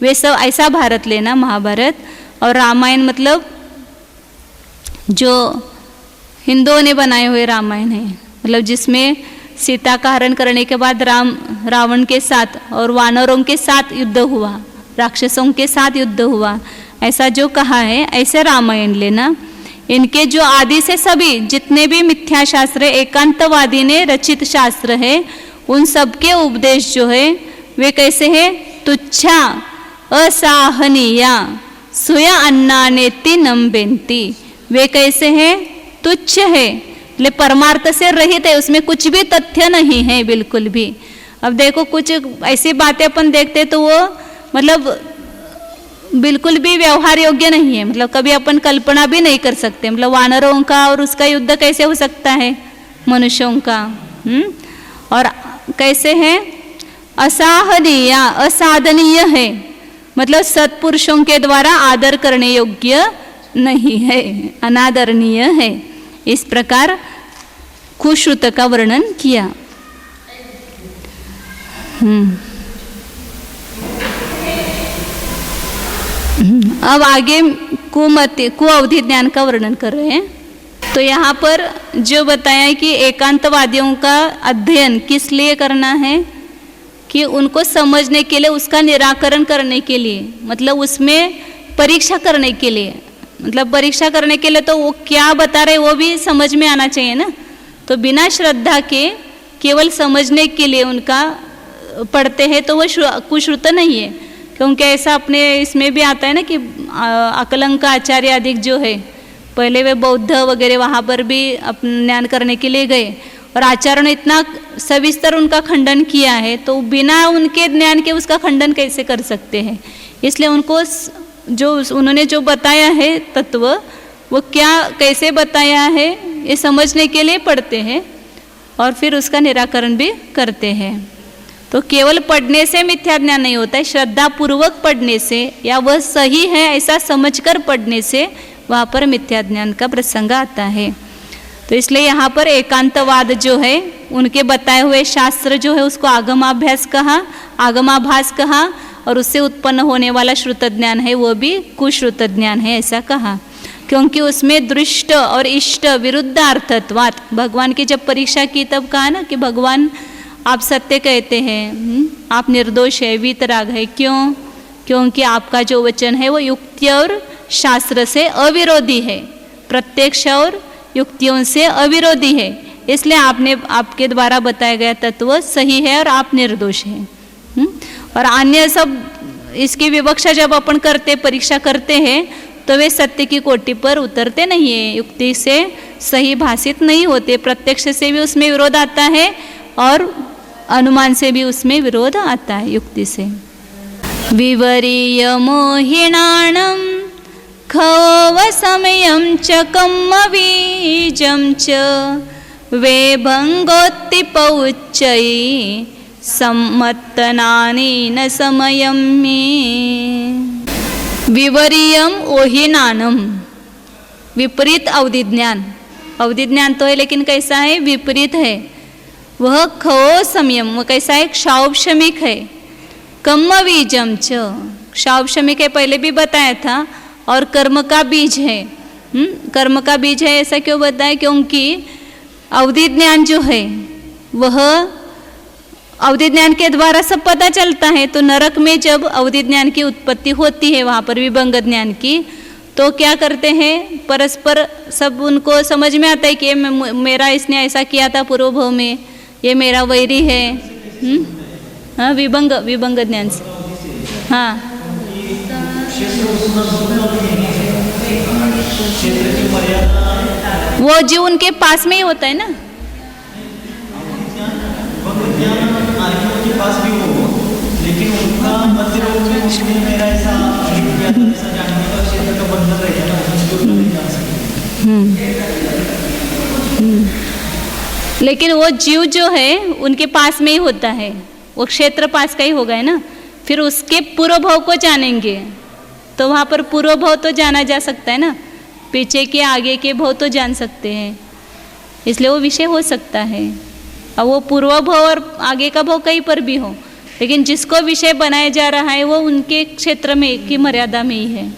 वे सब ऐसा भारत लेना, महाभारत। और रामायण मतलब जो हिंदुओं ने बनाए हुए रामायण है, मतलब जिसमें सीता का हरण करने के बाद रावण के साथ और वानरों के साथ युद्ध हुआ, राक्षसों के साथ युद्ध हुआ, ऐसा जो कहा है ऐसे रामायण लेना। इनके जो आदि से सभी जितने भी मिथ्या शास्त्र एकांतवादी ने रचित शास्त्र है, उन सब के उपदेश जो है वे कैसे है, तुच्छा असाहनीया सुया अन्नानेति नम्बेंती, वे कैसे है, तुच्छ है, ले परमार्थ से रहित है, उसमें कुछ भी तथ्य नहीं है बिल्कुल भी। अब देखो कुछ ऐसी बातें अपन देखते तो वो मतलब बिल्कुल भी व्यवहार योग्य नहीं है, मतलब कभी अपन कल्पना भी नहीं कर सकते। मतलब वानरों का और उसका युद्ध कैसे हो सकता है, मनुष्यों का। और कैसे है, असाहनीय, असाधनीय है, मतलब सत्पुरुषों के द्वारा आदर करने योग्य नहीं है, अनादरणीय है। इस प्रकार कुश्रुत का वर्णन किया। अब आगे कुमति, कुअवधि ज्ञान का वर्णन कर रहे हैं। तो यहाँ पर जो बताया है कि एकांतवादियों का अध्ययन किस लिए करना है, कि उनको समझने के लिए, उसका निराकरण करने के लिए, मतलब उसमें परीक्षा करने के लिए, मतलब परीक्षा करने के लिए तो वो क्या बता रहे वो भी समझ में आना चाहिए ना। तो बिना श्रद्धा के केवल समझने के लिए उनका पढ़ते हैं तो वो कुश्रुत नहीं है। क्योंकि ऐसा अपने इसमें भी आता है ना कि अकलंक आचार्य आदि जो है, पहले वे बौद्ध वगैरह वहाँ पर भी ज्ञान करने के लिए गए और आचार्य ने इतना सविस्तर उनका खंडन किया है, तो बिना उनके ज्ञान के उसका खंडन कैसे कर सकते हैं। इसलिए उनको जो उन्होंने जो बताया है तत्व, वो क्या कैसे बताया है ये समझने के लिए पढ़ते हैं और फिर उसका निराकरण भी करते हैं। तो केवल पढ़ने से मिथ्या ज्ञान नहीं होता है, श्रद्धा पूर्वक पढ़ने से या वह सही है ऐसा समझकर पढ़ने से वहाँ पर मिथ्या ज्ञान का प्रसंग आता है। तो इसलिए यहाँ पर एकांतवाद जो है उनके बताए हुए शास्त्र जो है उसको आगमाभ्यास कहा, आगमाभास कहा, और उससे उत्पन्न होने वाला श्रुत ज्ञान है वो भी कुश्रुत ज्ञान है ऐसा कहा, क्योंकि उसमें दृष्ट और इष्ट विरुद्धार्थत्वात्। भगवान की जब परीक्षा की तब कहा ना कि भगवान आप सत्य कहते हैं, आप निर्दोष है, वीतराग है, क्यों? क्योंकि आपका जो वचन है वो युक्ति और शास्त्र से अविरोधी है, प्रत्यक्ष और युक्तियों से अविरोधी है, इसलिए आपके द्वारा बताया गया तत्व सही है और आप निर्दोष हैं। और अन्य सब इसकी विवक्षा जब अपन करते, परीक्षा करते हैं तो वे सत्य की कोटि पर उतरते नहीं है, युक्ति से सही भाषित नहीं होते, प्रत्यक्ष से भी उसमें विरोध आता है और अनुमान से भी उसमें विरोध आता है युक्ति से। विवरीय मोहिणाणं खव समयं च कम्मबीजं च वे भंगोत्तिपौ उच्चैः सम्मत्तनानि न समयं मे। विवरीयम ओहिनानम, विपरीत अवधि ज्ञान, अवधि ज्ञान तो है लेकिन कैसा है? विपरीत है। वह खो समयम, वह कैसा है? क्षौपशमिक है। कम्म बीजम च, क्षौपशमिक है पहले भी बताया था, और कर्म का बीज है। कर्म का बीज है ऐसा क्यों बताया? क्योंकि अवधि ज्ञान जो है वह अवधि ज्ञान के द्वारा सब पता चलता है। तो नरक में जब अवधि ज्ञान की उत्पत्ति होती है वहाँ पर विभंग ज्ञान की, तो क्या करते हैं? परस्पर सब उनको समझ में आता है कि मेरा इसने ऐसा किया था पूर्व भव में, ये मेरा वैरी है। हाँ, विभंग ज्ञान से। हाँ, वो जीव उनके पास में ही होता है ना। पास भी हो, लेकिन उनका मंदिरों में मेरा ऐसा जानने का क्षेत्र का बंधन रहेगा ना, उसको नहीं जान सकते। लेकिन वो जीव जो है उनके पास में ही होता है, वो क्षेत्र पास का ही होगा है ना। फिर उसके पूर्व भाव को जानेंगे तो वहाँ पर पूर्व भाव तो जाना जा सकता है ना, पीछे के आगे के भाव तो जान सकते हैं, इसलिए वो विषय हो सकता है। अब वो पूर्व भाव और आगे का भाव कहीं पर भी हो, लेकिन जिसको विषय बनाया जा रहा है वो उनके क्षेत्र में की मर्यादा में ही है।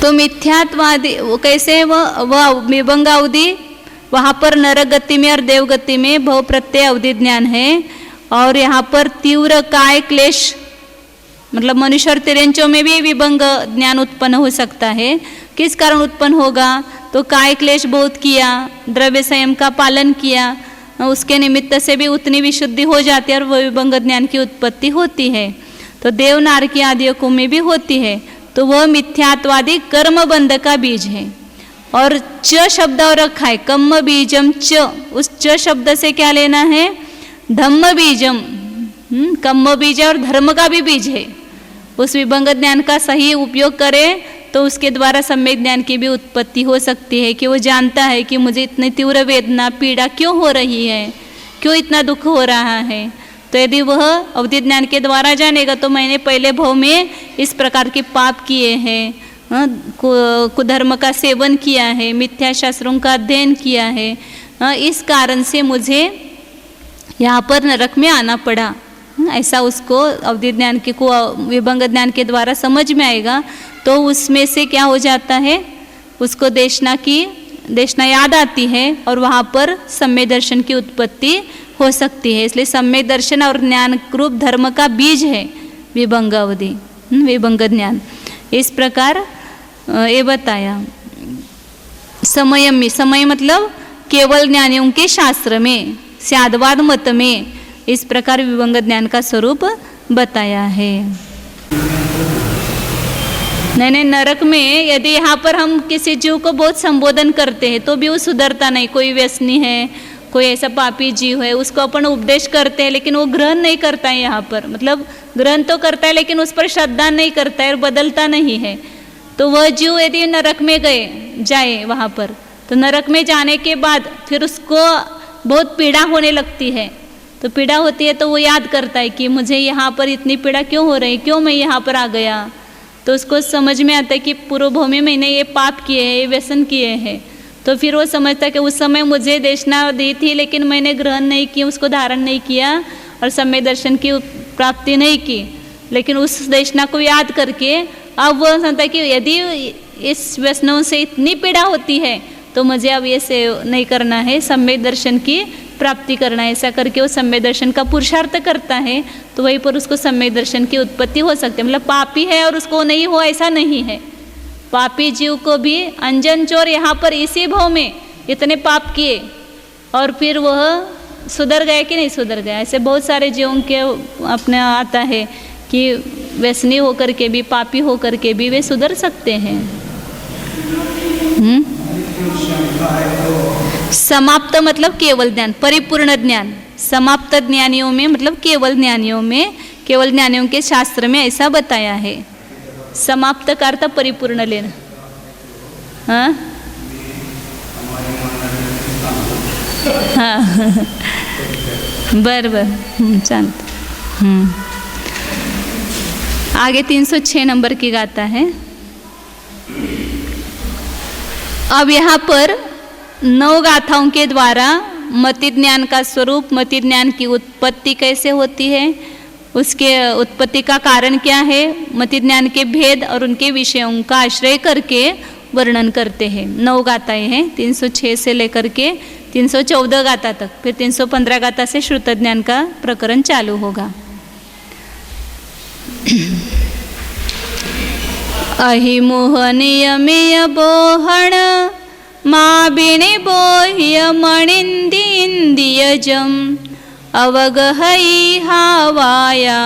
तो मिथ्यात्वादी वो कैसे है? वह विभंग अवधि, वहाँ पर नरक गति में और देव गति में भव प्रत्यय अवधि ज्ञान है, और यहाँ पर तीव्र काय क्लेश मतलब मनुष्य और तिरंचों में भी विभंग ज्ञान उत्पन्न हो सकता है। किस कारण उत्पन्न होगा? तो काय क्लेश बहुत किया, द्रव्य संयम का पालन किया, उसके निमित्त से भी उतनी विशुद्धि हो जाती है और वह विभंग ज्ञान की उत्पत्ति होती है। तो देव नारकी आदियों में भी होती है। तो वह मिथ्यात्वादी कर्म बंध का बीज है। और च शब्द और रखा है, कम्म बीजम च, उस च शब्द से क्या लेना है? धम्म बीजम, कम्म बीज और धर्म का भी बीज है। उस विभंग ज्ञान का सही उपयोग करें तो उसके द्वारा सम्यक ज्ञान की भी उत्पत्ति हो सकती है, कि वो जानता है कि मुझे इतनी तीव्र वेदना पीड़ा क्यों हो रही है, क्यों इतना दुख हो रहा है। तो यदि वह अवधि ज्ञान के द्वारा जानेगा तो मैंने पहले भव में इस प्रकार के पाप किए हैं, कुधर्म का सेवन किया है, मिथ्या शास्त्रों का अध्ययन किया है, इस कारण से मुझे यहाँ पर नरक में आना पड़ा, ऐसा उसको अवधि ज्ञान के को विभंग ज्ञान के द्वारा समझ में आएगा। तो उसमें से क्या हो जाता है? उसको देशना याद आती है और वहाँ पर सम्यक दर्शन की उत्पत्ति हो सकती है। इसलिए सम्यक दर्शन और ज्ञान रूप धर्म का बीज है विभंग अवधि, विभंग ज्ञान। इस प्रकार ये बताया। समय मतलब केवल ज्ञानियों के शास्त्र में, स्यादवाद मत में इस प्रकार विभंग ज्ञान का स्वरूप बताया है। नहीं, नरक में यदि यहाँ पर हम किसी जीव को बहुत संबोधन करते हैं तो भी वो सुधरता नहीं। कोई व्यसनी है, कोई ऐसा पापी जीव है, उसको अपन उपदेश करते हैं लेकिन वो ग्रहण नहीं करता है। यहाँ पर मतलब ग्रहण तो करता है लेकिन उस पर श्रद्धा नहीं करता है और बदलता नहीं है। तो वह जीव यदि नरक में जाए वहाँ पर, तो नरक में जाने के बाद फिर उसको बहुत पीड़ा होने लगती है, तो पीड़ा होती है तो वो याद करता है कि मुझे यहाँ पर इतनी पीड़ा क्यों हो रही, क्यों मैं यहाँ पर आ गया। तो उसको समझ में आता है कि पूर्व में मैंने ये पाप किए हैं, ये व्यसन किए हैं। तो फिर वो समझता है कि उस समय मुझे देशना दी थी लेकिन मैंने ग्रहण नहीं किया, उसको धारण नहीं किया और सम्यक दर्शन की प्राप्ति नहीं की। लेकिन उस देशना को याद करके अब वो समझता है कि यदि इस व्यसनों से इतनी पीड़ा होती है तो मुझे अब ये से नहीं करना है, सम्यक दर्शन की प्राप्ति करना है। ऐसा करके वो सम्यक दर्शन का पुरुषार्थ करता है तो वहीं पर उसको सम्यक दर्शन की उत्पत्ति हो सकती है। मतलब पापी है और उसको नहीं हो ऐसा नहीं है। पापी जीव को भी अंजन चोर यहाँ पर इसी भाव में इतने पाप किए और फिर वह सुधर गया कि नहीं सुधर गया। ऐसे बहुत सारे जीवों के अपने आता है कि व्यसनी होकर के भी, पापी होकर के भी वे सुधर सकते हैं। समाप्त मतलब केवल ज्ञान, परिपूर्ण ज्ञान। समाप्त ज्ञानियों में मतलब केवल ज्ञानियों में, केवल ज्ञानियों के शास्त्र में ऐसा बताया है। समाप्त का अर्थ परिपूर्ण लेना। हाँ हाँ बर शांत। आगे 306 नंबर की गाथा है। अब यहाँ पर 9 गाथाओं के द्वारा मति ज्ञान का स्वरूप, मति ज्ञान की उत्पत्ति कैसे होती है, उसके उत्पत्ति का कारण क्या है, मति ज्ञान के भेद और उनके विषयों का आश्रय करके वर्णन करते हैं। 9 गाथाएं हैं, 306 से लेकर के 314 गाथा तक। फिर 315 गाथा से श्रुत ज्ञान का प्रकरण चालू होगा। अहिमोहनियमेय बोहण माबिणे बोह्य मणिंदींदियजम अवगहई हावाया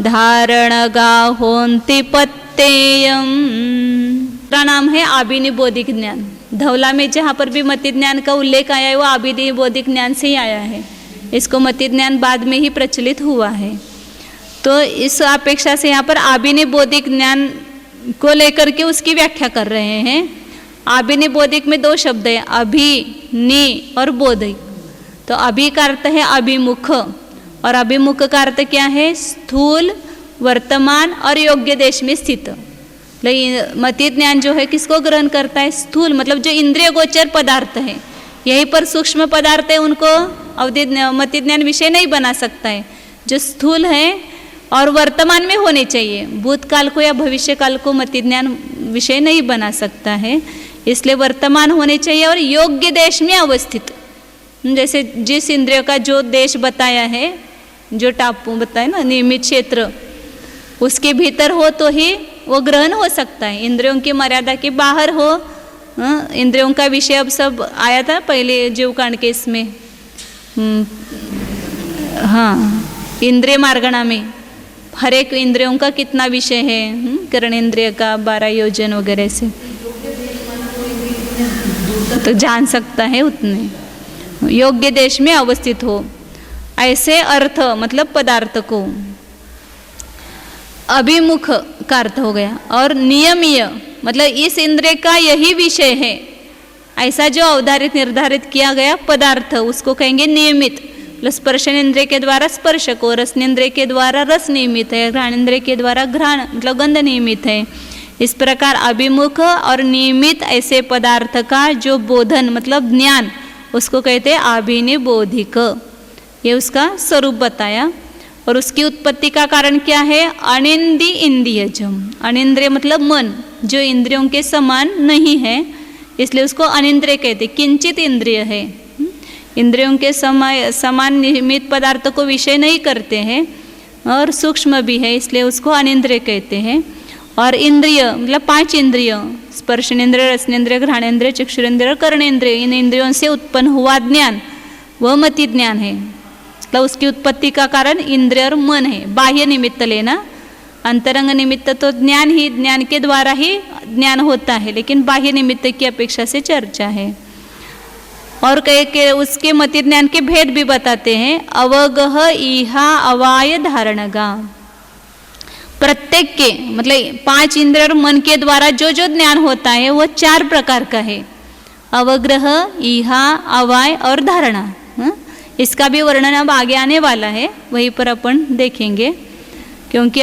धारण गाहोन्ति पत्तेयम। का नाम है आबिनी बौद्धिक ज्ञान। धवला में जहाँ पर भी मति ज्ञान का उल्लेख आया है वो आबिनी बौद्धिक ज्ञान से ही आया है। इसको मति ज्ञान बाद में ही प्रचलित हुआ है। तो इस अपेक्षा से यहाँ पर आबिनी बौद्धिक ज्ञान को लेकर के उसकी व्याख्या कर रहे हैं। आबिनी बौद्धिक में 2 शब्द है, अभि नि और बौद्धिक। तो अभि का अर्थ है अभिमुख और अभिमुख का अर्थ क्या है, स्थूल, वर्तमान और योग्य देश में स्थित। लेकिन मति ज्ञान जो है किसको ग्रहण करता है, स्थूल मतलब जो इंद्रिय गोचर पदार्थ है। यहीं पर सूक्ष्म पदार्थ है उनको अवधि मति ज्ञान विषय नहीं बना सकता है। जो स्थूल है और वर्तमान में होने चाहिए, भूतकाल को या भविष्य काल को मति ज्ञान विषय नहीं बना सकता है। इसलिए वर्तमान होने चाहिए और योग्य देश में अवस्थित। जैसे जिस इंद्रियों का जो देश बताया है, जो टापू बताया ना, नियमित क्षेत्र, उसके भीतर हो तो ही वो ग्रहण हो सकता है। इंद्रियों की मर्यादा के बाहर हो, इंद्रियों का विषय अब सब आया था पहले जीवकांड के इसमें, हाँ, इंद्रिय मार्गणा में हर एक इंद्रियों का कितना विषय है, कर्ण इंद्रिय का 12 योजन वगैरह से तो जान सकता है। उतने योग्य देश में अवस्थित हो, ऐसे अर्थ मतलब पदार्थ को। अभिमुख का अर्थ हो गया। और नियमीय मतलब इस इंद्रिय का यही विषय है, ऐसा जो अवधारित निर्धारित किया गया पदार्थ उसको कहेंगे नियमित। स्पर्शन इंद्रिय के द्वारा स्पर्श को, रसन इंद्रिय के द्वारा रस नियमित है, घ्राण इंद्रिय के द्वारा घ्राण मतलब गंध नियमित है। इस प्रकार अभिमुख और नियमित ऐसे पदार्थ का जो बोधन मतलब ज्ञान, उसको कहते हैं आभिनि बौद्धिक। ये उसका स्वरूप बताया। और उसकी उत्पत्ति का कारण क्या है, अनिंदी इंद्रियजम। अनिंद्रिय मतलब मन, जो इंद्रियों के समान नहीं है, इसलिए उसको अनिंद्रिय कहते। किंचित इंद्रिय है, इंद्रियों के समान नियमित पदार्थ को विषय नहीं करते हैं और सूक्ष्म भी है, इसलिए उसको अनिंद्रिय कहते हैं। और इंद्रिय मतलब 5 इंद्रिय, स्पर्शनेन्द्रिय, रसनेन्द्रिय, घ्राणेन्द्रिय, चक्षुरेन्द्रिय, कर्णेन्द्रिय, इन इंद्रियों से उत्पन्न हुआ ज्ञान वह मति ज्ञान है। मतलब उसकी उत्पत्ति का कारण इंद्रिय और मन है। बाह्य निमित्त लेना, अंतरंग निमित्त तो ज्ञान ही, ज्ञान के द्वारा ही ज्ञान होता है, लेकिन बाह्य निमित्त की अपेक्षा से चर्चा है। और कई के उसके मति ज्ञान के भेद भी बताते हैं। अवगह इहा अवाय धारणगा, प्रत्येक के मतलब 5 इंद्रिय और मन के द्वारा जो जो ज्ञान होता है वो 4 प्रकार का है। अवग्रह, ईहा, अवाय और धारणा। इसका भी वर्णन अब आगे आने वाला है, वहीं पर अपन देखेंगे, क्योंकि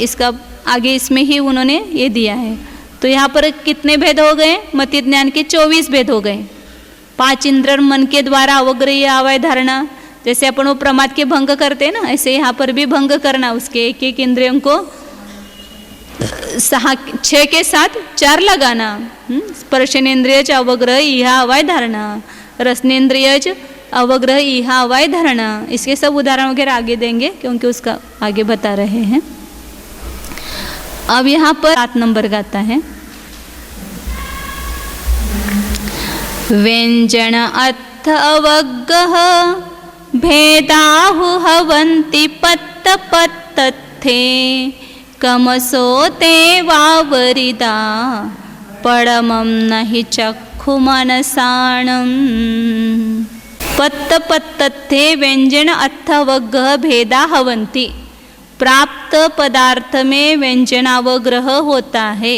इसका आगे इसमें ही उन्होंने ये दिया है। तो यहाँ पर कितने भेद हो गए? मति ज्ञान के 24 भेद हो गए। 5 इंद्रिय और मन के द्वारा अवग्रह, अवाय, धारणा, जैसे अपन वो प्रमाद के भंग करते हैं ना, ऐसे यहाँ पर भी भंग करना, उसके एक एक इंद्रियों को 6 के साथ 4 लगाना। स्पर्शनेन्द्रियच अवग्रह, इहा, अवाय, धारणा, रसनेन्द्रियच अवग्रह, इहा, अवाय, धारणा। इसके सब उदाहरण वगैरह आगे देंगे, क्योंकि उसका आगे बता रहे हैं। अब यहाँ पर 7 नंबर का आता है, व्यंजन अथ अवग्रह भेदाहु हवन्ति पत्त पत्तथे कमसोते वावरिदा पडमं नहि चक्षु मनसाणं। पत्त पत्तथे व्यंजन अथ अवग्रह भेदा हवन्ति। प्राप्त पदार्थ में व्यंजनावग्रह होता है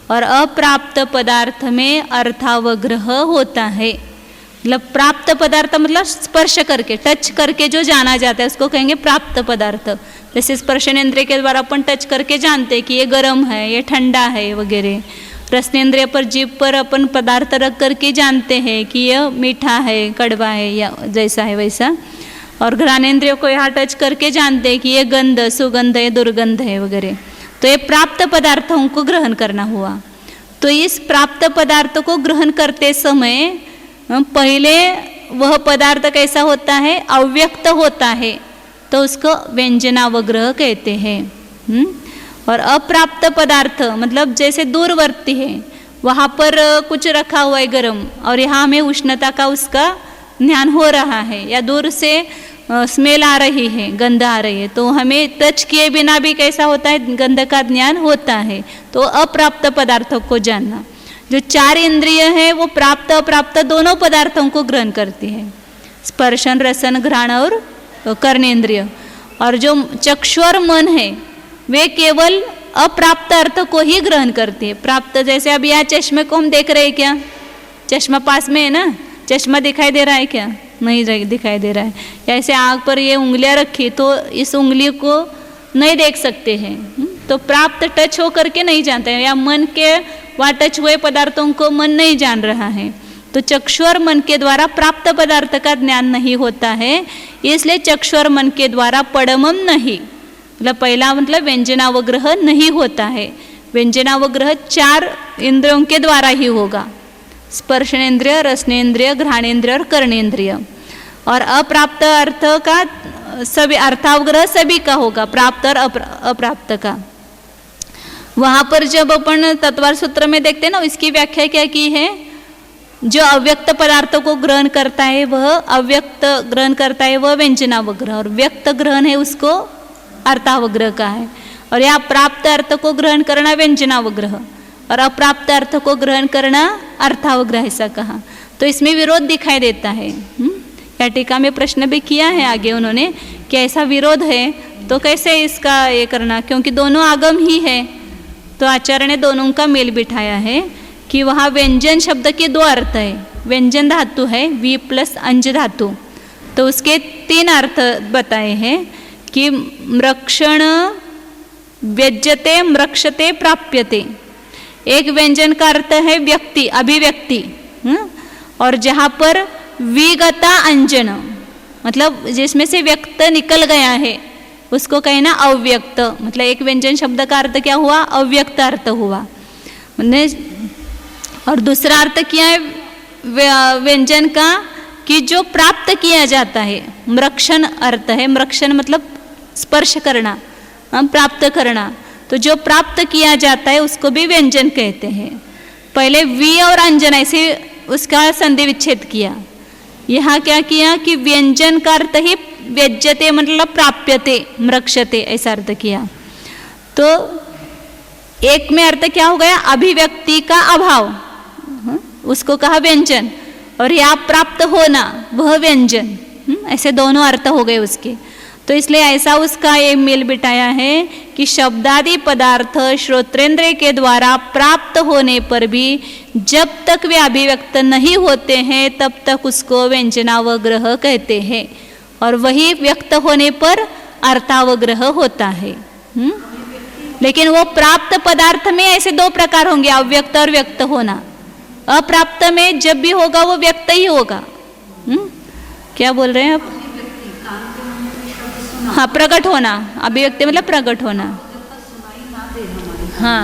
और अप्राप्त पदार्थ में अर्थावग्रह होता है। मतलब प्राप्त पदार्थ मतलब स्पर्श करके, टच करके जो जाना जाता है उसको कहेंगे प्राप्त पदार्थ। जैसे स्पर्शनेन्द्रिय के द्वारा अपन टच करके जानते हैं कि ये गर्म है, ये ठंडा है वगैरह। रसनेन्द्रिय पर, जीभ पर अपन पदार्थ रख करके जानते हैं कि यह मीठा है, कड़वा है, या जैसा है वैसा। और घ्राणेन्द्रिय को यहाँ टच करके जानते हैं कि ये गंध, सुगंध है, दुर्गंध है वगैरह। तो ये प्राप्त पदार्थों को ग्रहण करना हुआ। तो इस प्राप्त पदार्थ को ग्रहण करते समय पहले वह पदार्थ कैसा होता है? अव्यक्त होता है, तो उसको व्यंजनावग्रह कहते हैं। और अप्राप्त पदार्थ मतलब जैसे दूरवर्ती है, वहाँ पर कुछ रखा हुआ है गर्म, और यहाँ हमें उष्णता का उसका ज्ञान हो रहा है, या दूर से स्मेल आ रही है, गंध आ रही है, तो हमें टच किए बिना भी कैसा होता है? गंध का ज्ञान होता है। तो अप्राप्त पदार्थों को जानना। जो 4 इंद्रिय है वो प्राप्त अप्राप्त दोनों पदार्थों को ग्रहण करती है, स्पर्शन, रसन, घ्राण और कर्णेन्द्रिय। और जो चक्षु और मन है वे केवल अप्राप्त अर्थ को ही ग्रहण करती है। प्राप्त जैसे अब यहाँ चश्मे को हम देख रहे हैं, क्या चश्मा पास में है ना? चश्मा दिखाई दे रहा है क्या? नहीं दिखाई दे रहा है। या ऐसे आँख पर ये उंगलियां रखी तो इस उंगली को नहीं देख सकते हैं, तो प्राप्त टच हो करके नहीं जानते हैं। या मन के वहाँ टच हुए पदार्थों को मन नहीं जान रहा है, तो चक्षु और मन के द्वारा प्राप्त पदार्थ का ज्ञान नहीं होता है। इसलिए चक्षु और मन के द्वारा पडमम नहीं, मतलब पहला मतलब व्यंजनावग्रह नहीं होता है। व्यंजनावग्रह 4 इंद्रियों के द्वारा ही होगा, स्पर्शनेन्द्रिय, रसनेन्द्रिय, घ्राणेन्द्रिय और कर्णेन्द्रिय। और अप्राप्त अर्थ का सभी अर्थावग्रह सभी का होगा, प्राप्त और अप्राप्त का। वहाँ पर जब अपन तत्वार सूत्र में देखते हैं ना, इसकी व्याख्या क्या की है? जो अव्यक्त पदार्थों को ग्रहण करता है वह अव्यक्त ग्रहण करता है, वह व्यंजनावग्रह, और व्यक्त ग्रहण है उसको अर्थावग्रह का है। और यहाँ प्राप्त अर्थ को ग्रहण करना व्यंजनावग्रह और अप्राप्त अर्थ को ग्रहण करना अर्थावग्रह, ऐसा कहा। तो इसमें विरोध दिखाई देता है। या टीका में प्रश्न भी किया है आगे उन्होंने कि ऐसा विरोध है तो कैसे इसका ये करना, क्योंकि दोनों आगम ही है। तो आचार्य ने दोनों का मेल बिठाया है कि वहाँ व्यंजन शब्द के 2 अर्थ है। व्यंजन धातु है वी प्लस अंज धातु, तो उसके 3 अर्थ बताए हैं कि मृक्षण, व्यज्यते, मृक्षते, प्राप्यते। एक व्यंजन का अर्थ है व्यक्ति, अभिव्यक्ति, और जहाँ पर विगता अंजन मतलब जिसमें से व्यक्त निकल गया है उसको कहना अव्यक्त। मतलब एक व्यंजन शब्द का अर्थ क्या हुआ? अव्यक्त अर्थ हुआ। और दूसरा अर्थ क्या है व्यंजन का? कि जो प्राप्त किया जाता है, मृक्षण अर्थ है। मृक्षण मतलब स्पर्श करना, प्राप्त करना। तो जो प्राप्त किया जाता है उसको भी व्यंजन कहते हैं। पहले वी और अंजन ऐसे उसका संधि विच्छेद किया। यहाँ क्या किया कि व्यंजन का अर्थ ही व्यज्यते मतलब प्राप्यते, मृक्षते, ऐसा अर्थ किया। तो एक में अर्थ क्या हो गया? अभिव्यक्ति का अभाव, उसको कहा व्यंजन, और यहाँ प्राप्त होना वह व्यंजन। ऐसे दोनों अर्थ हो गए उसके। तो इसलिए ऐसा उसका ये मेल बिठाया है कि शब्दादि पदार्थ श्रोत्रेंद्रिय के द्वारा प्राप्त होने पर भी जब तक वे अभिव्यक्त नहीं होते हैं तब तक उसको व्यंजनावग्रह कहते हैं, और वही व्यक्त होने पर अर्थावग्रह होता है। लेकिन वो प्राप्त पदार्थ में ऐसे दो प्रकार होंगे, अव्यक्त और व्यक्त होना। अप्राप्त में जब भी होगा वो व्यक्त ही होगा। क्या बोल रहे हैं आप? हाँ, प्रकट होना, अभिव्यक्ति मतलब प्रकट होना। हाँ,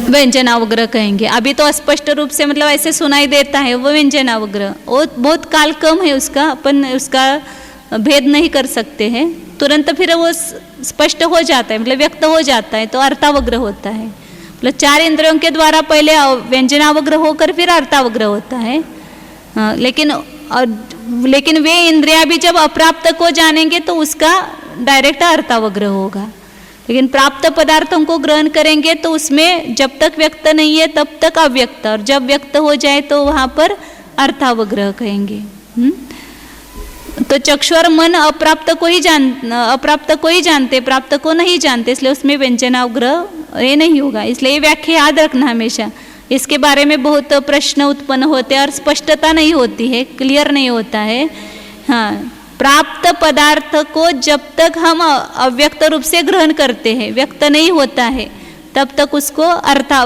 व्यंजनावग्रह कहेंगे। अभी तो स्पष्ट रूप से मतलब ऐसे सुनाई देता है वो व्यंजनावग्रह, वो बहुत काल कम है उसका, अपन उसका भेद नहीं कर सकते हैं तुरंत, फिर वो स्पष्ट हो जाता है, मतलब व्यक्त हो जाता है, तो अर्थावग्रह होता है। मतलब 4 इंद्रियों के द्वारा पहले व्यंजनावग्रह होकर फिर अर्थावग्रह होता है। लेकिन वे इंद्रियां भी जब अप्राप्त को जानेंगे तो उसका डायरेक्ट अर्थावग्रह होगा। लेकिन प्राप्त पदार्थों को ग्रहण करेंगे तो उसमें जब तक व्यक्त नहीं है तब तक अव्यक्त, और जब व्यक्त हो जाए तो वहाँ पर अर्थावग्रह कहेंगे। तो चक्षु और मन अप्राप्त को ही जानते, प्राप्त को नहीं जानते, इसलिए उसमें व्यंजनावग्रह ये नहीं होगा। इसलिए व्याख्या याद रखना हमेशा, इसके बारे में बहुत प्रश्न उत्पन्न होते हैं और स्पष्टता नहीं होती है, क्लियर नहीं होता है। हाँ, प्राप्त पदार्थ को जब तक हम अव्यक्त रूप से ग्रहण करते हैं, व्यक्त नहीं होता है, तब तक उसको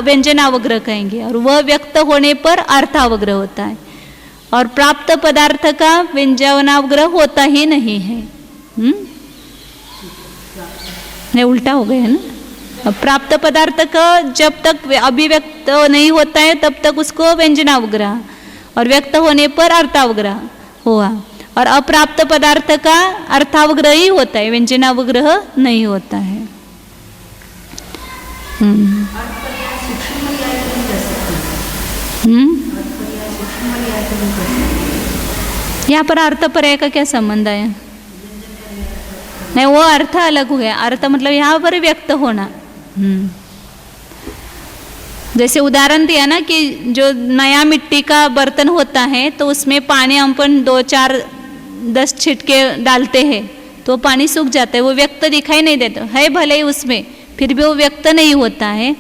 व्यंजनावग्रह कहेंगे, और वह व्यक्त होने पर अर्थावग्रह होता है। और प्राप्त पदार्थ का व्यंजनावग्रह होता ही नहीं है। नहीं, उल्टा हो गया है ना। प्राप्त पदार्थ का जब तक अभिव्यक्त नहीं होता है तब तक उसको व्यंजनावग्रह, और व्यक्त होने पर अर्थावग्रह हुआ। और अप्राप्त पदार्थ का अर्थावग्रह ही होता है, व्यंजनावग्रह नहीं होता है। यहाँ पर अर्थ पर्याय का क्या संबंध है? नहीं, वो अर्थ अलग हो गया। अर्थ मतलब यहाँ पर व्यक्त होना। जैसे उदाहरण दिया ना कि जो नया मिट्टी का बर्तन होता है तो उसमें पानी हम 2, 4, 10 छिटके डालते हैं तो पानी सूख जाता है, वो व्यक्त दिखाई नहीं देता है, भले ही उसमें फिर भी वो व्यक्त नहीं होता है।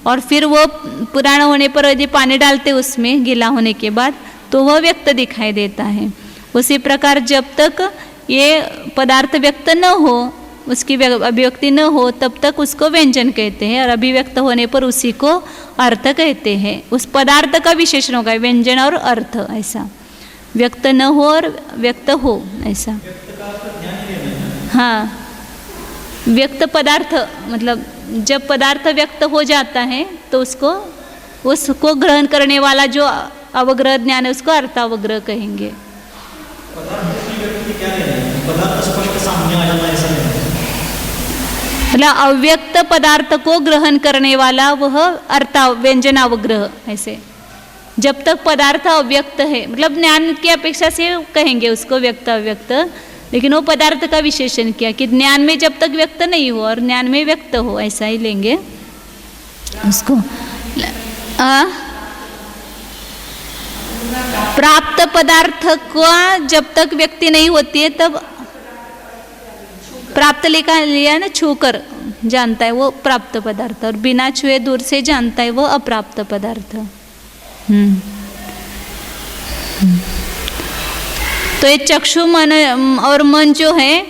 और फिर वो पुराना होने पर यदि पानी डालते उसमें गीला होने के बाद तो वह व्यक्त दिखाई देता है। उसी प्रकार जब तक ये पदार्थ व्यक्त न हो, उसकी अभिव्यक्ति न हो, तब तक उसको व्यंजन कहते हैं, और अभिव्यक्त होने पर उसी को अर्थ कहते हैं। उस पदार्थ का विशेषण होगा व्यंजन और अर्थ, ऐसा व्यक्त न हो और व्यक्त हो, ऐसा। हाँ, व्यक्त पदार्थ मतलब जब पदार्थ व्यक्त हो जाता है तो उसको ग्रहण करने वाला जो अवग्रह ज्ञान है उसको अर्थावग्रह कहेंगे। मतलब अव्यक्त पदार्थ को ग्रहण करने वाला वह व्यंजनावग्रह, ऐसे। जब तक पदार्थ अव्यक्त है, मतलब ज्ञान की अपेक्षा से कहेंगे उसको व्यक्त अव्यक्त, लेकिन वो पदार्थ का विशेषण किया कि ज्ञान में जब तक व्यक्त नहीं हो और ज्ञान में व्यक्त हो, ऐसा ही लेंगे उसको। प्राप्त पदार्थ को जब तक व्यक्ति नहीं होती है तब प्राप्त लिया ना, छूकर जानता है वो प्राप्त पदार्थ, और बिना छुए दूर से जानता है वो अप्राप्त पदार्थ। तो ये चक्षु मन और मन जो है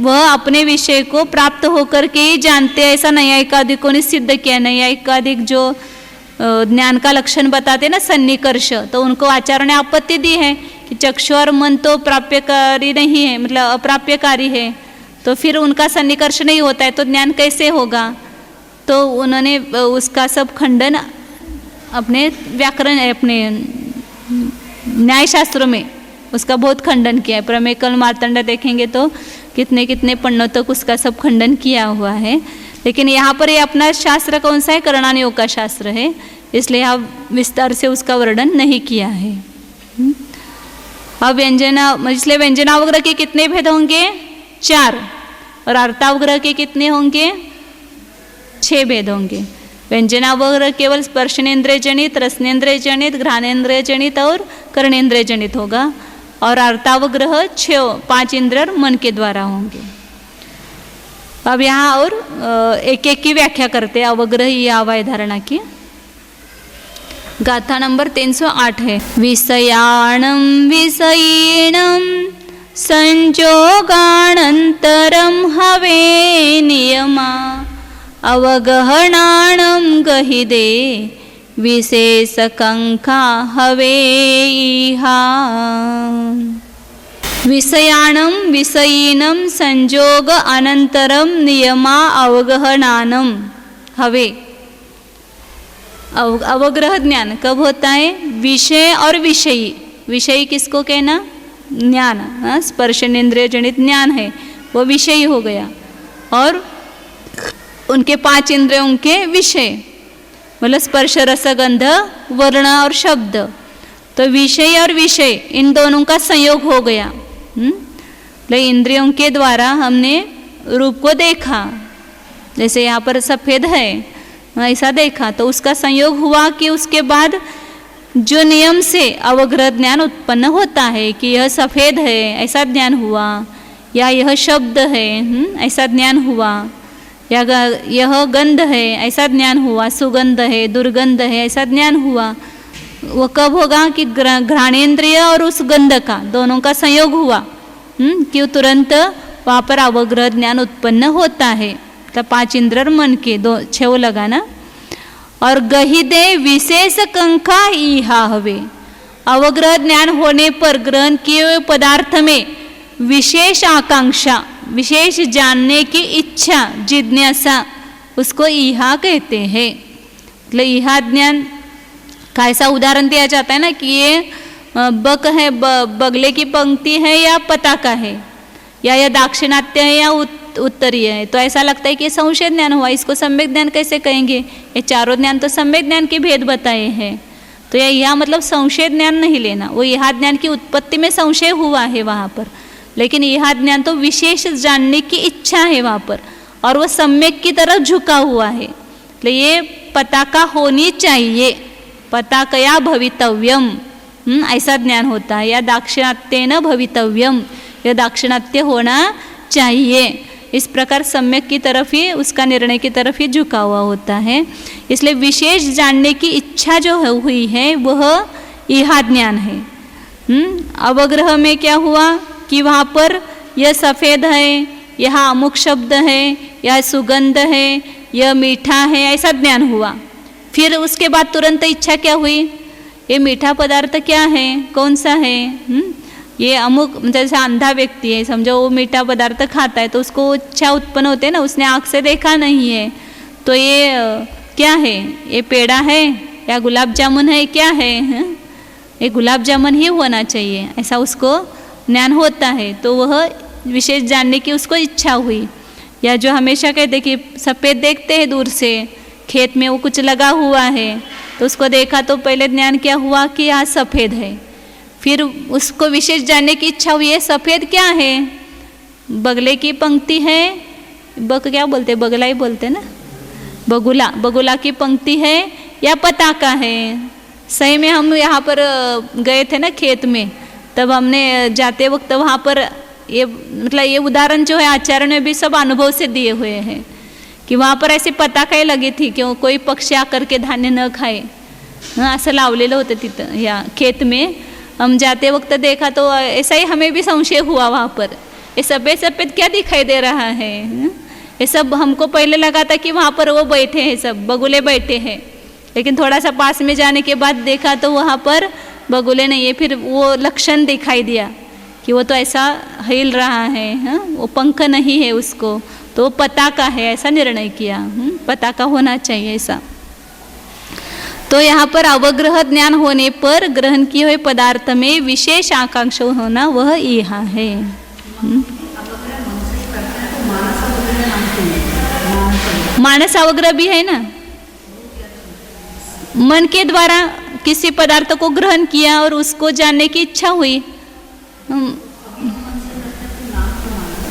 वह अपने विषय को प्राप्त होकर के ही जानते हैं, ऐसा नैयायिकादिकों ने सिद्ध किया। नैयायिकादिक जो ज्ञान का लक्षण बताते ना, सन्निकर्ष, तो उनको आचार्य ने आपत्ति दी है कि चक्षु और मन तो प्राप्यकारी नहीं है, मतलब अप्राप्यकारी है, तो फिर उनका सन्निकर्ष नहीं होता है तो ज्ञान कैसे होगा। तो उन्होंने उसका सब खंडन अपने व्याकरण, अपने न्यायशास्त्रों में उसका बहुत खंडन किया है। प्रमेय कल मार्तंड देखेंगे तो कितने कितने पन्नों तक उसका सब खंडन किया हुआ है। लेकिन यहाँ पर ये अपना शास्त्र कौन सा है? करणानियोग का शास्त्र है, इसलिए यहाँ विस्तार से उसका वर्णन नहीं किया है। अब इसलिए व्यंजनावग्रह के कितने भेद होंगे? 4, और अर्थावग्रह के कितने होंगे? 6 भेद होंगे। व्यंजनावग्रह केवल स्पर्शनेन्द्रिय जनित, रसनेन्द्रिय जनित, घ्राणेन्द्रिय जनित और कर्णेन्द्रिय जनित होगा, और अर्थावग्रह 5 इंद्रिय और मन के द्वारा होंगे। अब यहाँ और एक एक की व्याख्या करते हैं अवग्रह या अवय धारणा की। गाथा नंबर 308 है। विषयाणं विषयीणं संजोगानन्तरं हवे नियमा अवगहनानं गहिदे विशेषकंका हवे इहा। विषयाणं विषयीणं संजोग अनंतरम नियमा अवगहनानं हवे। अवग्रह ज्ञान कब होता है? विषय और विषयी। विषयी किसको कहना? ज्ञान, स्पर्शनेन्द्रिय जनित ज्ञान है वो विषयी हो गया, और उनके 5 इंद्रियों के विषय मतलब स्पर्श रस गंध वर्ण और शब्द। तो विषय और विषय इन दोनों का संयोग हो गया। इंद्रियों के द्वारा हमने रूप को देखा, जैसे यहाँ पर सफ़ेद है ऐसा देखा, तो उसका संयोग हुआ कि उसके बाद जो नियम से अवग्रह ज्ञान उत्पन्न होता है कि यह सफ़ेद है ऐसा ज्ञान हुआ, या यह शब्द है ऐसा ज्ञान हुआ, या यह गंध है ऐसा ज्ञान हुआ, सुगंध है दुर्गंध है ऐसा ज्ञान हुआ। वो कब होगा कि घ्राणेन्द्रिय और उस गंध का दोनों का संयोग हुआ कि तुरंत वहाँ पर अवग्रह ज्ञान उत्पन्न होता है। तो 5 इंद्र और मन के 6 लगाना। और गहिदे विशेष कंखा इहा हवे। अवग्रह ज्ञान होने पर ग्रहण किए हुए पदार्थ में विशेष आकांक्षा, विशेष जानने की इच्छा, जिज्ञासा, उसको इहा कहते हैं। मतलब इहा ज्ञान का ऐसा उदाहरण दिया जाता है ना कि ये बक है, बगले की पंक्ति है या पताका है, या यह दाक्षिणात्य है या उत्तरीय है। तो ऐसा लगता है कि ये संशय ज्ञान हुआ, इसको सम्यक ज्ञान कैसे कहेंगे? ये चारों ज्ञान तो सम्यक ज्ञान के भेद बताए हैं। तो यह मतलब संशय ज्ञान नहीं लेना, वो यह ज्ञान की उत्पत्ति में संशय हुआ है वहाँ पर, लेकिन यह ज्ञान तो विशेष जानने की इच्छा है वहाँ पर, और वह सम्यक की तरफ झुका हुआ है। तो ये पताका होनी चाहिए, पताकया भवितव्यम, ऐसा ज्ञान होता है। या दाक्षिणात्येन भवितव्यम, यह दाक्षिणात्य होना चाहिए। इस प्रकार सम्यक की तरफ ही, उसका निर्णय की ही झुका हुआ होता है। इसलिए विशेष जानने की इच्छा जो हुई है वह यह ज्ञान है। अवग्रह में क्या हुआ कि वहाँ पर यह सफ़ेद है, यह अमुक शब्द है, यह सुगंध है, यह मीठा है, ऐसा ज्ञान हुआ। फिर उसके बाद तुरंत इच्छा क्या हुई? ये मीठा पदार्थ क्या है, कौन सा है? ये अमुक, जैसे अंधा व्यक्ति है समझो, वो मीठा पदार्थ खाता है तो उसको इच्छा उत्पन्न होते है ना, उसने आँख से देखा नहीं है, तो ये क्या है? ये पेड़ा है या गुलाब जामुन है, क्या है? ये गुलाब जामुन ही होना चाहिए, ऐसा उसको ज्ञान होता है। तो वह विशेष जानने की उसको इच्छा हुई। या जो हमेशा कहते कि सफ़ेद देखते हैं दूर से, खेत में वो कुछ लगा हुआ है तो उसको देखा तो पहले ज्ञान क्या हुआ कि यहाँ सफ़ेद है, फिर उसको विशेष जानने की इच्छा हुई है सफ़ेद क्या है? बगले की पंक्ति है, क्या बोलते, बगला ही बोलते ना, बगुला, बगुला की पंक्ति है या पताका है? सही में हम यहाँ पर गए थे ना खेत में, तब हमने जाते वक्त वहाँ पर ये मतलब ये उदाहरण जो है आचार्य ने भी सब अनुभव से दिए हुए हैं कि वहाँ पर ऐसी पताकाएं लगी थी कि कोई पक्षी आकर के धान्य न खाए, असं लावलेलं होतं तिथं या खेत में। हम जाते वक्त देखा तो ऐसा ही हमें भी संशय हुआ वहाँ पर, ये सफ़ेद सफ़ेद क्या दिखाई दे रहा है? ये सब हमको पहले लगा था कि वहाँ पर वो बैठे हैं, सब बगुले बैठे हैं, लेकिन थोड़ा सा पास में जाने के बाद देखा तो वहाँ पर बगुले नहीं है। फिर वो लक्षण दिखाई दिया कि वो तो ऐसा हिल रहा है, वो पंख नहीं है उसको, तो पताका है, ऐसा निर्णय किया, पताका होना चाहिए ऐसा। तो यहाँ पर अवग्रह ज्ञान होने पर ग्रहण किए हुए पदार्थ में विशेष आकांक्षा होना वह यहाँ है। मानस अवग्रह भी है ना, मन के द्वारा किसी पदार्थ को ग्रहण किया और उसको जानने की इच्छा हुई।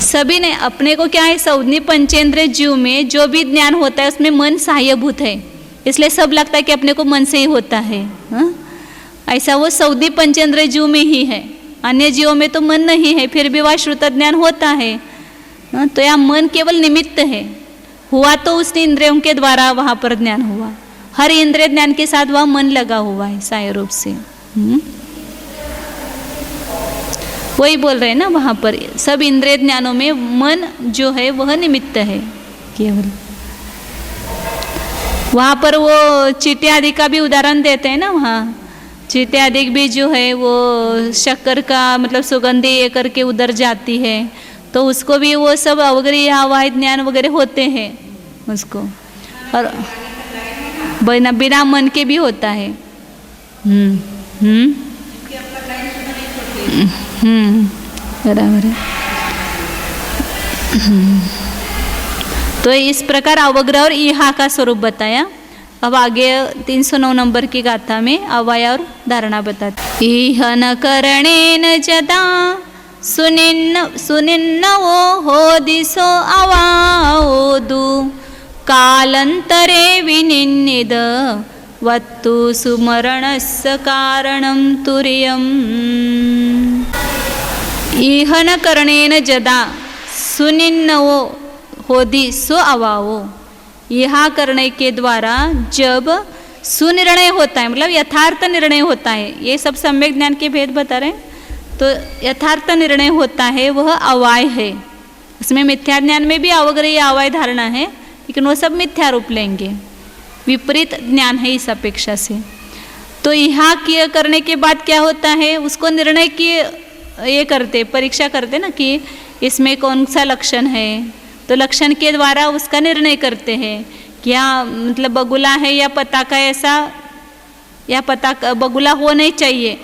सभी ने अपने को क्या है, संज्ञा पंचेंद्रिय जीव में जो भी ज्ञान होता है उसमें मन सहायभूत है, इसलिए सब लगता है कि अपने को मन से ही होता है। ऐसा वो संज्ञा पंचेंद्रिय जीव में ही है, अन्य जीवों में तो मन नहीं है, फिर भी वह श्रुत ज्ञान होता है। तो यह मन केवल निमित्त है, हुआ तो उस इंद्रियों के द्वारा वहाँ पर ज्ञान हुआ। हर इंद्रिय ज्ञान के साथ वह मन लगा हुआ है साय रूप से। वही बोल रहे हैं ना वहाँ पर, सब इंद्रिय ज्ञानों में मन जो है वह निमित्त है केवल। वहाँ पर वो चींटी आदि का भी उदाहरण देते हैं ना, वहाँ चींटी आदि भी जो है वो शक्कर का मतलब सुगंधी ये करके उधर जाती है, तो उसको भी वो सब अवग्रह आवाहित ज्ञान वगैरह होते हैं उसको, और बिना मन के भी होता है। बराबर है। तो इस प्रकार अवग्रह और ईहा का स्वरूप बताया। अब आगे 309 नंबर की गाथा में अवय और धारणा बताते। ईह न करणेन जदा सुनिन्नवो हो दिशो अवाओदु कालंतरे विनिन्निद वत्तु सुमरणस्य कारणं तुर्यम्। ईह न करणेन जदा सुनिन्नवो होदि सो अवाओ। यह करने के द्वारा जब सुनिर्णय होता है, मतलब यथार्थ निर्णय होता है, ये सब सम्यक ज्ञान के भेद बता रहे हैं, तो यथार्थ निर्णय होता है वह अवाय है। उसमें मिथ्या ज्ञान में भी अवग्रह अवाय धारणा है, लेकिन वो सब मिथ्या रूप लेंगे, विपरीत ज्ञान है इस अपेक्षा से। तो यहाँ किया करने के बाद क्या होता है, उसको निर्णय की ये करते, परीक्षा करते ना कि इसमें कौन सा लक्षण है, तो लक्षण के द्वारा उसका निर्णय करते हैं क्या मतलब बगुला है या पताका, ऐसा या पताका बगुला हो नहीं चाहिए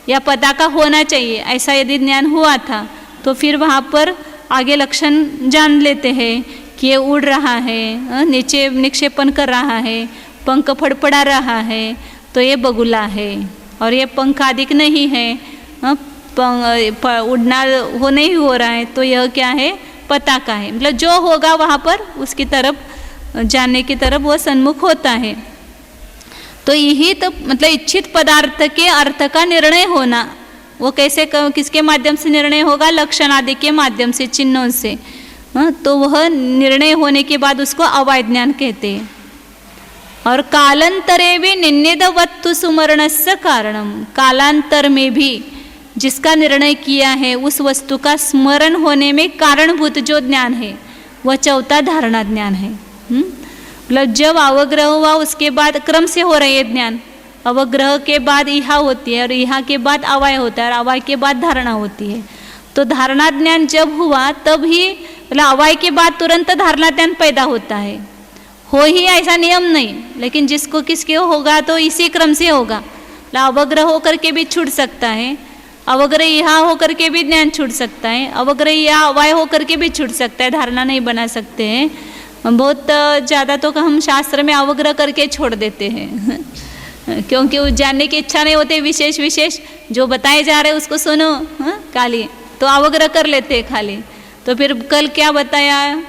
या पताका होना चाहिए, ऐसा यदि ज्ञान हुआ था तो फिर वहाँ पर आगे लक्षण जान लेते हैं कि ये उड़ रहा है, नीचे निक्षेपण कर रहा है, पंख फड़फड़ा रहा है, तो ये बगुला है, और ये पंख अधिक नहीं है, उड़ना हो नहीं हो रहा है, तो यह क्या है, पताका है। मतलब जो होगा वहाँ पर उसकी तरफ जाने की तरफ वो सन्मुख होता है। तो यही तो मतलब इच्छित पदार्थ के अर्थ का निर्णय होना, वो कैसे किसके माध्यम से निर्णय होगा, लक्षण आदि के माध्यम से, चिन्हों से। तो वह निर्णय होने के बाद उसको अवाय ज्ञान कहते हैं। और कालांतरे भी निन्निद वत्तु सुमरणस्य कारणम, कालांतर में भी जिसका निर्णय किया है उस वस्तु का स्मरण होने में कारणभूत जो ज्ञान है वह चौथा धारणा ज्ञान है। मतलब जब अवग्रह हुआ उसके बाद क्रम से हो रही है ज्ञान, अवग्रह के बाद इहा होती है और इहा के बाद अवाय होता है और अवाय के बाद धारणा होती है। तो धारणा ज्ञान जब हुआ तब ही मतलब अवाय के बाद तुरंत धारणा ज्ञान पैदा होता है। हो ही ऐसा नियम नहीं, लेकिन जिसको किसके होगा तो इसी क्रम से होगा। अवग्रह होकर के भी छूट सकता है, अवग्रह यहाँ होकर के भी ज्ञान छूट सकता है, अवग्रह या अवाय होकर के भी छूट सकता है, धारणा नहीं बना सकते हैं। बहुत ज़्यादा तो हम शास्त्र में अवग्रह करके छोड़ देते हैं क्योंकि उस जानने की इच्छा नहीं होती, विशेष विशेष जो बताए जा रहे हैं उसको सुनो खाली, तो अवग्रह कर लेते हैं खाली। तो फिर कल क्या बताया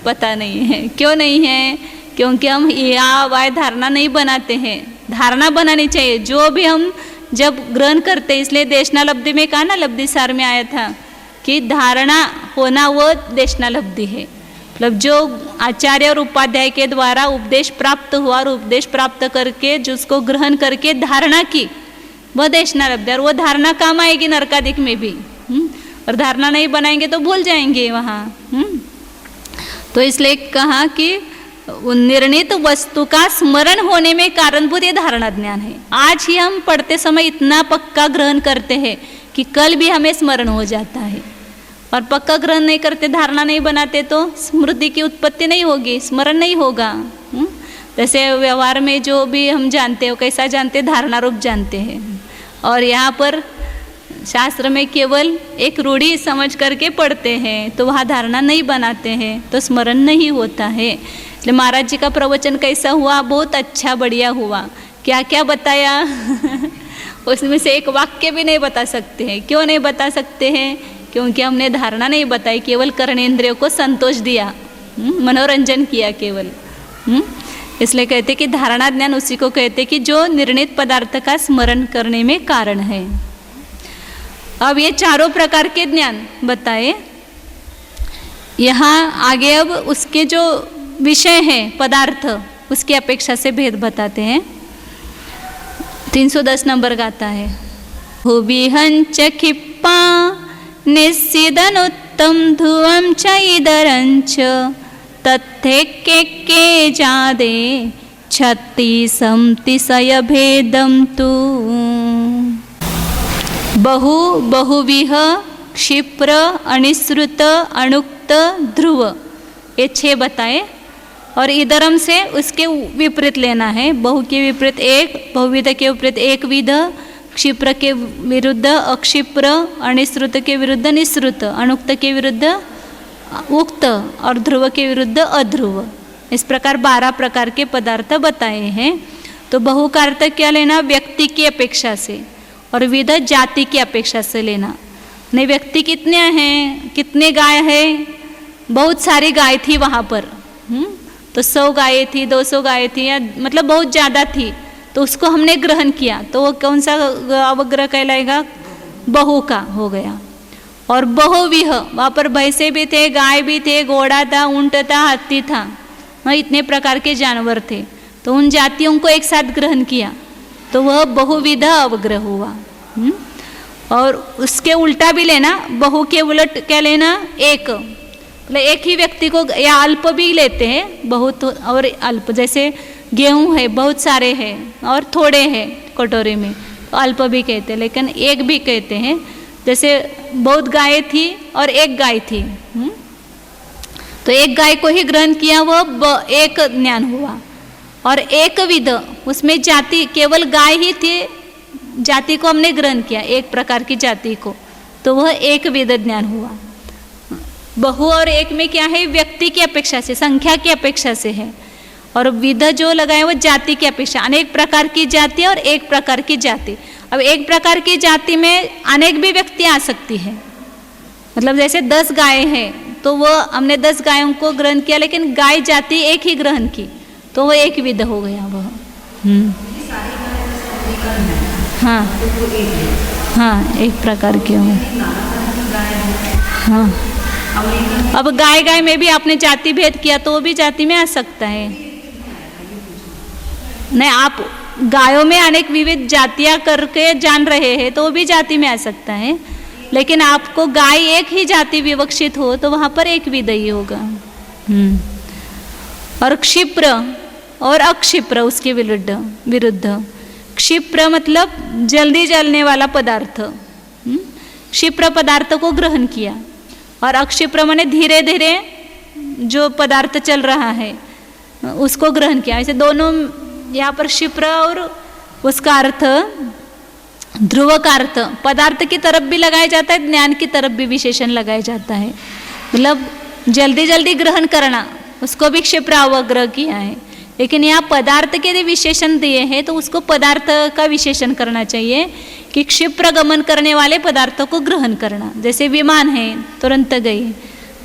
पता नहीं है, क्यों नहीं है, क्योंकि हम या अवाय धारणा नहीं बनाते हैं। धारणा बनानी चाहिए जो भी हम जब ग्रहण करते, इसलिए देशनालब्धि में कहा ना, लब्धि सार में आया था कि धारणा होना वो देशनालब्धि है। मतलब जो आचार्य और उपाध्याय के द्वारा उपदेश प्राप्त हुआ और उपदेश प्राप्त करके जिसको ग्रहण करके धारणा की वह देशनालब्धि, और वो धारणा काम आएगी नरकादिक में भी। और धारणा नहीं बनाएंगे तो भूल जाएंगे वहाँ। तो इसलिए कहा कि निर्णित वस्तु का स्मरण होने में कारणभूत ये धारणा ज्ञान है। आज ही हम पढ़ते समय इतना पक्का ग्रहण करते हैं कि कल भी हमें स्मरण हो जाता है, और पक्का ग्रहण नहीं करते, धारणा नहीं बनाते तो स्मृति की उत्पत्ति नहीं होगी, स्मरण नहीं होगा। जैसे व्यवहार में जो भी हम जानते हो कैसा जानते, धारणा रूप जानते हैं, और यहाँ पर शास्त्र में केवल एक रूढ़ी समझ करके पढ़ते हैं, तो वहाँ धारणा नहीं बनाते हैं, तो स्मरण नहीं होता है। इसलिए महाराज जी का प्रवचन कैसा हुआ, बहुत अच्छा बढ़िया हुआ, क्या क्या बताया उसमें से एक वाक्य भी नहीं बता सकते हैं। क्यों नहीं बता सकते हैं, क्योंकि हमने धारणा नहीं बताई, केवल कर्णेंद्रियों को संतोष दिया, मनोरंजन किया केवल। इसलिए कहते कि धारणा ज्ञान उसी को कहते कि जो निर्णित पदार्थ का स्मरण करने में कारण है। अब ये चारों प्रकार के ज्ञान बताए। यहाँ आगे अब उसके जो विषय हैं पदार्थ, उसकी अपेक्षा से भेद बताते हैं। 310 नंबर गाता है। भुविहंच क्षिप्पा निस्सिदनुत्तम ध्रुवं च इदरंच तत्थे के जादे छत्ति समतिशय भेदम तु। बहुविह क्षिप्र अनिश्रुत अणुक्त ध्रुव, ये 6 बताए और इधरम से उसके विपरीत लेना है। बहु के विपरीत एक, बहुविध के विपरीत एक विध, क्षिप्र के विरुद्ध अक्षिप्र, अनिश्रुत के विरुद्ध निश्रुत, अणुक्त के विरुद्ध उक्त और ध्रुव के विरुद्ध अध्रुव। इस प्रकार 12 प्रकार के पदार्थ बताए हैं। तो बहु का अर्थ क्या लेना? व्यक्ति की अपेक्षा से, और विध जाति की अपेक्षा से लेना। नहीं, व्यक्ति कितने हैं, कितने गाय हैं? बहुत सारी गाय थी वहाँ पर, तो 100 गायें थी, 200 गायें थी, या मतलब बहुत ज़्यादा थी, तो उसको हमने ग्रहण किया, तो वो कौन सा अवग्रह कहलाएगा? बहु का हो गया। और बहुविह, वहाँ पर भैंसे भी थे, गाय भी थे, घोड़ा था, ऊंट था, हाथी था, वहाँ इतने प्रकार के जानवर थे, तो उन जातियों को एक साथ ग्रहण किया, तो वह बहुविध अवग्रह हुआ। और उसके उल्टा भी लेना, बहु के उलट क्या लेना? एक, मतलब एक ही व्यक्ति को, या अल्प भी लेते हैं, बहुत और अल्प, जैसे गेहूं है बहुत सारे हैं और थोड़े हैं कटोरे में, तो अल्प भी कहते हैं, लेकिन एक भी कहते हैं। जैसे बहुत गाय थी और एक गाय थी, तो एक गाय को ही ग्रहण किया, वह एक ज्ञान हुआ। और एक विध, उसमें जाति केवल गाय ही थी, जाति को हमने ग्रहण किया, एक प्रकार की जाति को, तो वह एक विध ज्ञान हुआ। बहु और एक में क्या है? व्यक्ति की अपेक्षा से, संख्या की अपेक्षा से है, और विध जो लगाए वो जाति की अपेक्षा, अनेक प्रकार की जाति और एक प्रकार की जाति। अब एक प्रकार की जाति में अनेक भी व्यक्ति आ सकती है, मतलब जैसे 10 गाय हैं, तो वो हमने 10 गायों को ग्रहण किया, लेकिन गाय जाति एक ही ग्रहण की, तो वो एक विध हो गया वह। हाँ हाँ, एक प्रकार के हो। हाँ, अब गाय गाय में भी आपने जाति भेद किया, तो वो भी जाति में आ सकता है। नहीं, आप गायों में अनेक विविध जातियां करके जान रहे हैं, तो वो भी जाति में आ सकता है, लेकिन आपको गाय एक ही जाति विवक्षित हो, तो वहाँ पर एक विध ही होगा। और क्षिप्र और अक्षिप्र, उसके विरुद्ध। क्षिप्र मतलब जल्दी जलने वाला पदार्थ, क्षिप्र पदार्थ को ग्रहण किया, और अक्षिप्र माने धीरे धीरे जो पदार्थ चल रहा है उसको ग्रहण किया। ऐसे दोनों यहाँ पर क्षिप्र और उसका अर्थ, ध्रुव का अर्थ पदार्थ की तरफ भी लगाया जाता है, ज्ञान की तरफ भी विशेषण लगाया जाता है। मतलब जल्दी जल्दी ग्रहण करना, उसको भी क्षिप्र अवग्रह किया है। लेकिन यहाँ पदार्थ के लिए विशेषण दिए हैं, तो उसको पदार्थ का विशेषण करना चाहिए कि क्षिप्र गमन करने वाले पदार्थों को ग्रहण करना। जैसे विमान है, तुरंत गई,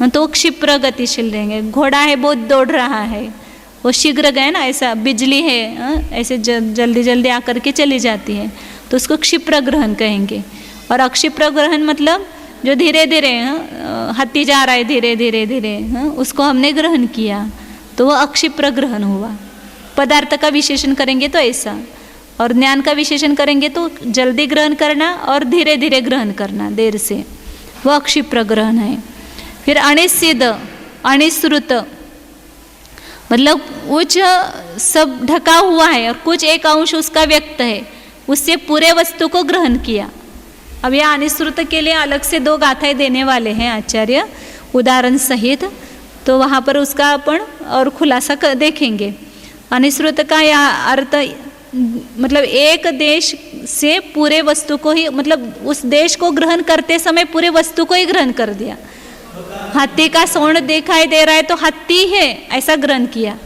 तो क्षिप्र गतिशील रहेंगे। घोड़ा है, बहुत दौड़ रहा है, वो शीघ्र गए ना। ऐसा बिजली है, ऐसे जल्दी जल्दी आकर के चली जाती है, तो उसको क्षिप्र ग्रहण कहेंगे। और अक्षिप्र ग्रहण मतलब जो धीरे धीरे हाथी जा रहा है, धीरे धीरे धीरे, उसको हमने ग्रहण किया, तो वह अक्षिप्र ग्रहण हुआ। पदार्थ का विशेषण करेंगे तो ऐसा, और ज्ञान का विशेषण करेंगे तो जल्दी ग्रहण करना और धीरे धीरे ग्रहण करना, देर से, वह अक्षिप्र ग्रहण है। फिर अनिश्चित, अनिश्रुत मतलब कुछ सब ढका हुआ है और कुछ एक अंश उसका व्यक्त है, उससे पूरे वस्तु को ग्रहण किया। अब यह अनिश्रुत के लिए अलग से 2 गाथाएं देने वाले हैं आचार्य, उदाहरण सहित, तो वहाँ पर उसका अपन और खुलासा देखेंगे। अनिश्रुत का यह अर्थ मतलब एक देश से पूरे वस्तु को ही, मतलब उस देश को ग्रहण करते समय पूरे वस्तु को ही ग्रहण कर दिया। हाथी का सूंड दिखाई दे रहा है तो हाथी है ऐसा ग्रहण किया।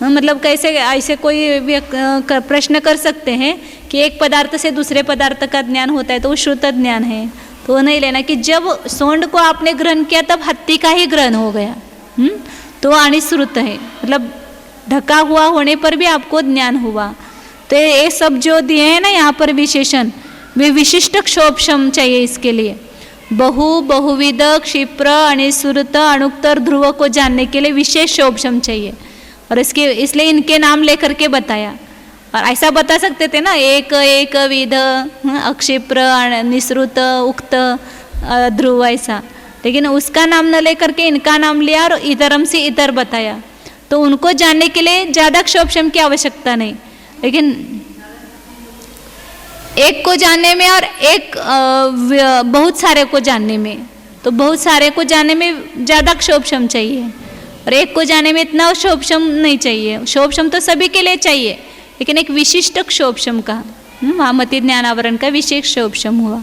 मतलब कैसे, ऐसे कोई प्रश्न कर सकते हैं कि एक पदार्थ से दूसरे पदार्थ का ज्ञान होता है तो वो श्रुत ज्ञान है, तो वो नहीं लेना कि जब सूंड को आपने ग्रहण किया तब हाथी का ही ग्रहण हो गया, तो अनिश्रुत है। मतलब ढका हुआ होने पर भी आपको ज्ञान हुआ। तो ये सब जो दिए हैं ना यहाँ पर विशेषण, वे विशिष्ट क्षोभक्षम चाहिए इसके लिए। बहु, बहुविध, क्षिप्र, अनिश्रुत, अणुक्त और ध्रुव को जानने के लिए विशेष क्षोभक्षम चाहिए। और इसलिए इनके नाम लेकर के बताया। और ऐसा बता सकते थे ना, एक एक विध, अक्षिप्र, निसृत, उक्त, ध्रुव, ऐसा। लेकिन उसका नाम न लेकर के इनका नाम लिया और इतरम से इतर बताया। तो उनको जानने के लिए ज़्यादा क्षोभशम की आवश्यकता नहीं, लेकिन एक को जानने में और एक बहुत सारे को जानने में, तो बहुत सारे को जानने में ज़्यादा क्षोभशम चाहिए और एक को जानने में इतना क्षोभशम नहीं चाहिए। क्षोभशम तो सभी के लिए चाहिए, लेकिन एक विशिष्ट क्षोभशम का, महामति ज्ञानावरण का विशेष क्षोभशम हुआ।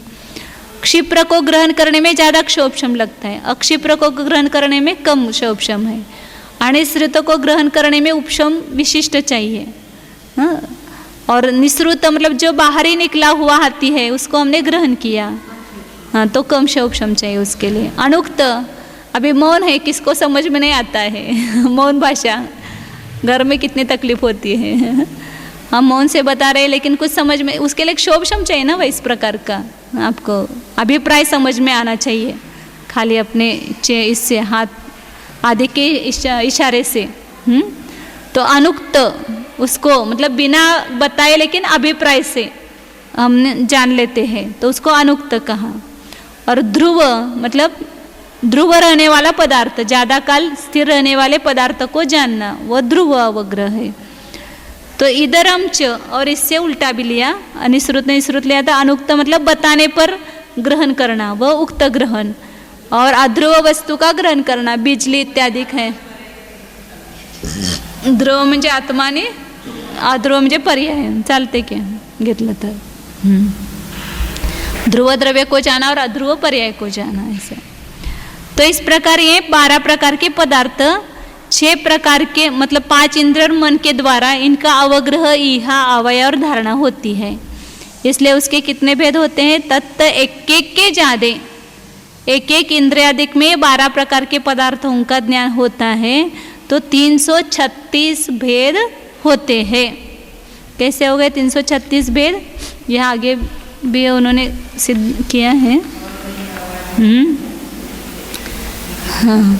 क्षिप्र को ग्रहण करने में ज़्यादा क्षोभशम लगता है, अक्षिप्र को ग्रहण करने में कम क्षोभशम है, अनिसृत को ग्रहण करने में उपशम विशिष्ट चाहिए। और निसृत मतलब जो बाहर ही निकला हुआ हाथी है उसको हमने ग्रहण किया, हाँ, तो कम क्षोभशम चाहिए उसके लिए। अनुक्त, अभी मौन है, किसको समझ में नहीं आता है मौन भाषा, घर में कितनी तकलीफ होती है हम मौन से बता रहे हैं लेकिन कुछ समझ में, उसके लिए क्षोभशम चाहिए ना वह, इस प्रकार का आपको अभिप्राय समझ में आना चाहिए, खाली अपने इससे हाथ आदि के इशारे से। तो अनुक्त उसको मतलब बिना बताए लेकिन अभिप्राय से हमने जान लेते हैं, तो उसको अनुक्त कहा। और ध्रुव मतलब ध्रुव रहने वाला पदार्थ, ज़्यादा काल स्थिर रहने वाले पदार्थ को जानना, वह ध्रुव अवग्रह है। तो इधरम च, और इससे उल्टा भी लिया, अनिश्रुत निश्रुत लिया था। अनुक्त मतलब बताने पर ग्रहण करना, वह उक्त ग्रहण। और अध्रुव वस्तु का ग्रहण करना, बिजली इत्यादि है। ध्रुव म्हणजे आत्माने, अध्रुव म्हणजे पर्याय, चालते क्या घेतलं तर। ध्रुव द्रव्य को जाना और अध्रुव पर्याय को जाना, ऐसे। तो इस प्रकार ये 12 प्रकार के पदार्थ 6 प्रकार के मतलब 5 इंद्रिय और मन के द्वारा इनका अवग्रह, ईहा, अवय और धारणा होती है। इसलिए उसके कितने भेद होते हैं? तत्त एक एक के ज्यादे, एक एक इंद्रियादिक में 12 प्रकार के पदार्थों का ज्ञान होता है, तो 336 भेद होते हैं। कैसे हो गए 336 भेद? यह आगे भी उन्होंने सिद्ध किया है। हाँ,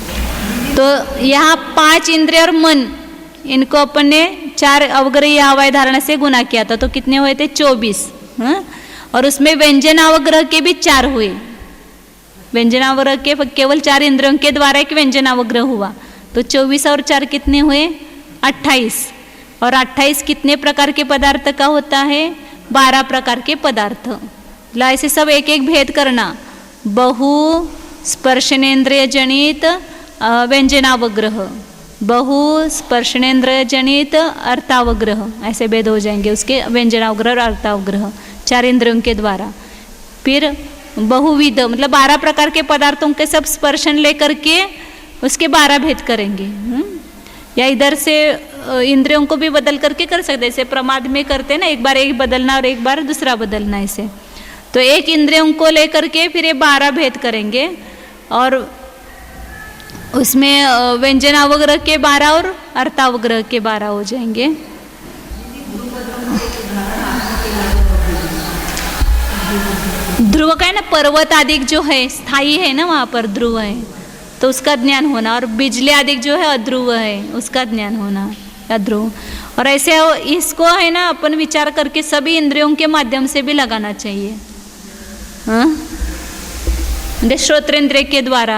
तो यहाँ 5 इंद्रिय और मन, इनको अपन ने 4 अवग्रह अवय धारणा से गुना किया था, तो कितने हुए थे? 24। हाँ? और उसमें व्यंजनावग्रह के भी 4 हुए। व्यंजनावग्रह के केवल 4 इंद्रियों के द्वारा एक व्यंजनावग्रह हुआ, तो 24 और 4 कितने हुए? 28। और 28 कितने प्रकार के पदार्थ का होता है? 12 प्रकार के पदार्थ। ऐसे सब एक एक भेद करना। बहु स्पर्शनेन्द्रिय जनित व्यंजनावग्रह, बहु स्पर्शनेन्द्रिय जनित अर्थावग्रह, ऐसे भेद हो जाएंगे उसके, व्यंजनावग्रह और अर्थावग्रह 4 इंद्रियों के द्वारा। फिर बहुविध मतलब 12 प्रकार के पदार्थों के सब स्पर्शन लेकर के उसके 12 भेद करेंगे। या इधर से इंद्रियों को भी बदल करके कर सकते, जैसे प्रमाद में करते हैं ना, एक बार एक बदलना और एक बार दूसरा बदलना, ऐसे। तो एक इंद्रियों को लेकर के फिर ये 12 भेद करेंगे, और उसमें व्यंजनावग्रह के 12 और अर्थावग्रह के 12 हो जाएंगे। ध्रुव का है ना, पर्वत आदि जो है स्थायी है ना, वहाँ पर ध्रुव है, तो उसका ज्ञान होना। और बिजली आदि जो है अध्रुव है, उसका ज्ञान होना, अध्रुव। और ऐसे इसको है ना अपन विचार करके सभी इंद्रियों के माध्यम से भी लगाना चाहिए। हाँ, श्रोत्रेंद्रिय के द्वारा।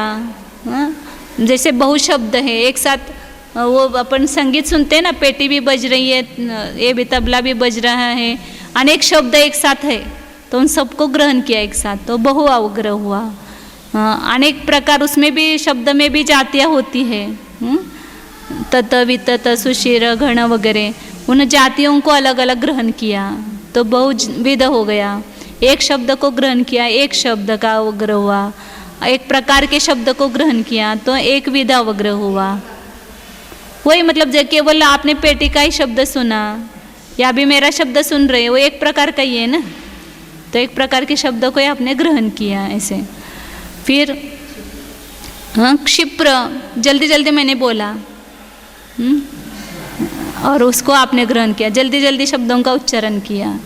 हाँ, जैसे बहुशब्द है, एक साथ वो अपन संगीत सुनते हैं ना, पेटी भी बज रही है, ये भी तबला भी बज रहा है, अनेक शब्द एक साथ है, तो उन सबको ग्रहण किया एक साथ, तो बहु अवग्रह हुआ। अनेक प्रकार उसमें भी, शब्द में भी जातियाँ होती है, तत वितत सुशिर घन वगैरह, उन जातियों को अलग अलग ग्रहण किया, तो बहुविध हो गया। एक शब्द को ग्रहण किया, एक शब्द का अवग्रह हुआ, एक प्रकार के शब्द को ग्रहण किया, तो एक विध अवग्रह हुआ। वही मतलब जो केवल आपने पेटी का ही शब्द सुना, या भी मेरा शब्द सुन रहे, वो एक प्रकार का ही है ना, तो एक प्रकार के शब्द को आपने ग्रहण किया, ऐसे। फिर हाँ, क्षिप्र, जल्दी जल्दी मैंने बोला, और उसको आपने ग्रहण किया, जल्दी जल्दी शब्दों का उच्चारण किया,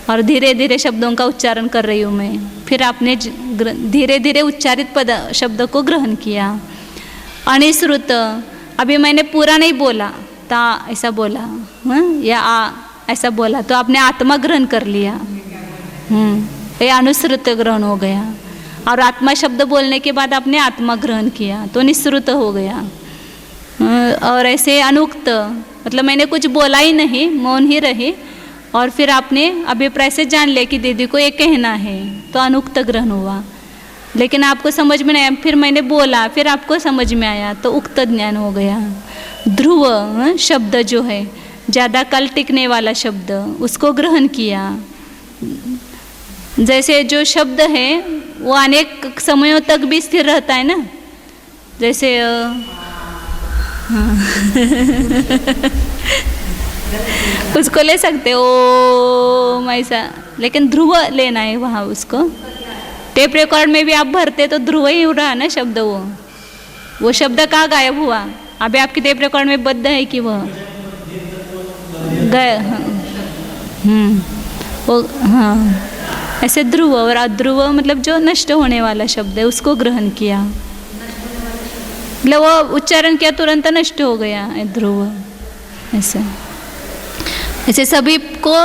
और धीरे धीरे शब्दों का उच्चारण कर रही हूँ मैं, फिर आपने धीरे धीरे उच्चारित शब्द को ग्रहण किया। अनिश्रुत, अभी मैंने पूरा नहीं बोला, ता ऐसा बोला, या आ ऐसा बोला, तो आपने आत्मा ग्रहण कर लिया। ये अनुश्रुत ग्रहण हो गया। और आत्मा शब्द बोलने के बाद आपने आत्मा ग्रहण किया तो निश्रुत हो गया। और ऐसे अनुक्त, मतलब मैंने कुछ बोला ही नहीं, मौन ही रही, और फिर आपने अभिप्राय से जान लिया कि दीदी को ये कहना है, तो अनुक्त ग्रहण हुआ। लेकिन आपको समझ में नहीं आया, फिर मैंने बोला, फिर आपको समझ में आया, तो उक्त ज्ञान हो गया। ध्रुव शब्द जो है, ज़्यादा काल टिकने वाला शब्द, उसको ग्रहण किया। जैसे जो शब्द है वो अनेक समयों तक भी स्थिर रहता है ना, जैसे उसको ले सकते ओ ऐसा, लेकिन ध्रुव लेना है वहाँ उसको। टेप रिकॉर्ड में भी आप भरते तो ध्रुव ही रहा ना शब्द, वो शब्द कहाँ गायब हुआ? अभी आपकी टेप रिकॉर्ड में बद्ध है कि वह गए? वो हाँ, ऐसे ध्रुव और अध्रुव मतलब जो नष्ट होने वाला शब्द है उसको ग्रहण किया, मतलब वो उच्चारण किया तुरंत नष्ट हो गया ध्रुव। ऐसे सभी को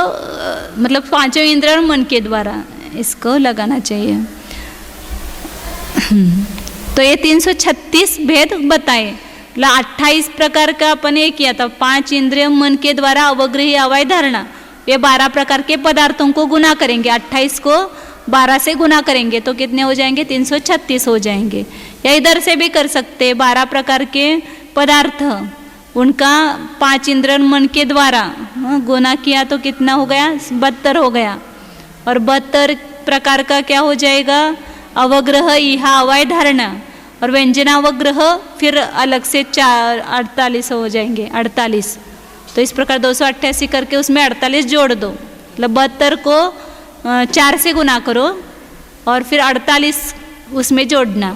मतलब पांचों इंद्र और मन के द्वारा इसको लगाना चाहिए। तो ये 336 भेद बताए, मतलब 28 प्रकार का अपन ये किया था। 5 इंद्रिय मन के द्वारा अवग्रही अवय धारणा, ये 12 प्रकार के पदार्थों को गुना करेंगे। 28 को 12 से गुना करेंगे तो कितने हो जाएंगे? 336 हो जाएंगे। या इधर से भी कर सकते हैं, 12 प्रकार के पदार्थ उनका 5 इंद्रिय मन के द्वारा गुना किया तो कितना हो गया? 72 हो गया। और 72 प्रकार का क्या हो जाएगा? अवग्रह इहा अवय धारणा, और व्यंजनावग्रह फिर अलग से 48 हो जाएंगे, 48। तो इस प्रकार 288 करके उसमें 48 जोड़ दो, मतलब 72 को 4 से गुना करो और फिर 48 उसमें जोड़ना।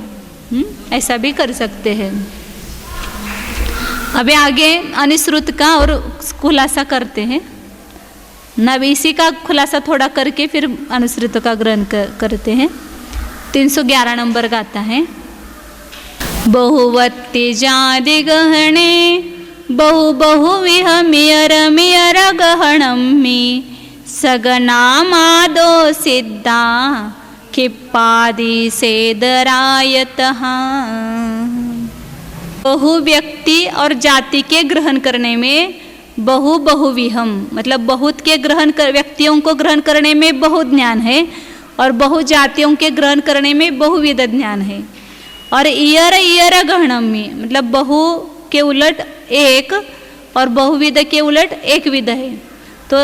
ऐसा भी कर सकते हैं। अभी आगे अनुश्रुत का और खुलासा करते हैं। नब इसी का खुलासा थोड़ा करके फिर अनुश्रुत का ग्रहण करते हैं। 311 नंबर का आता है। बहुवत्ति जादि गहणे बहु बहु विह मियर मियर गहणम मी सगनामादो सिद्धा खिप्पादि सेदरायतः। बहु व्यक्ति और जाति के ग्रहण करने में बहु बहुविहम, मतलब बहुत के ग्रहण कर व्यक्तियों को ग्रहण करने में बहु ज्ञान है, और बहु जातियों के ग्रहण करने में बहुविध ज्ञान है। और इयर इयर गहणम में मतलब बहु के उलट एक और बहुविध के उलट एक विध है। तो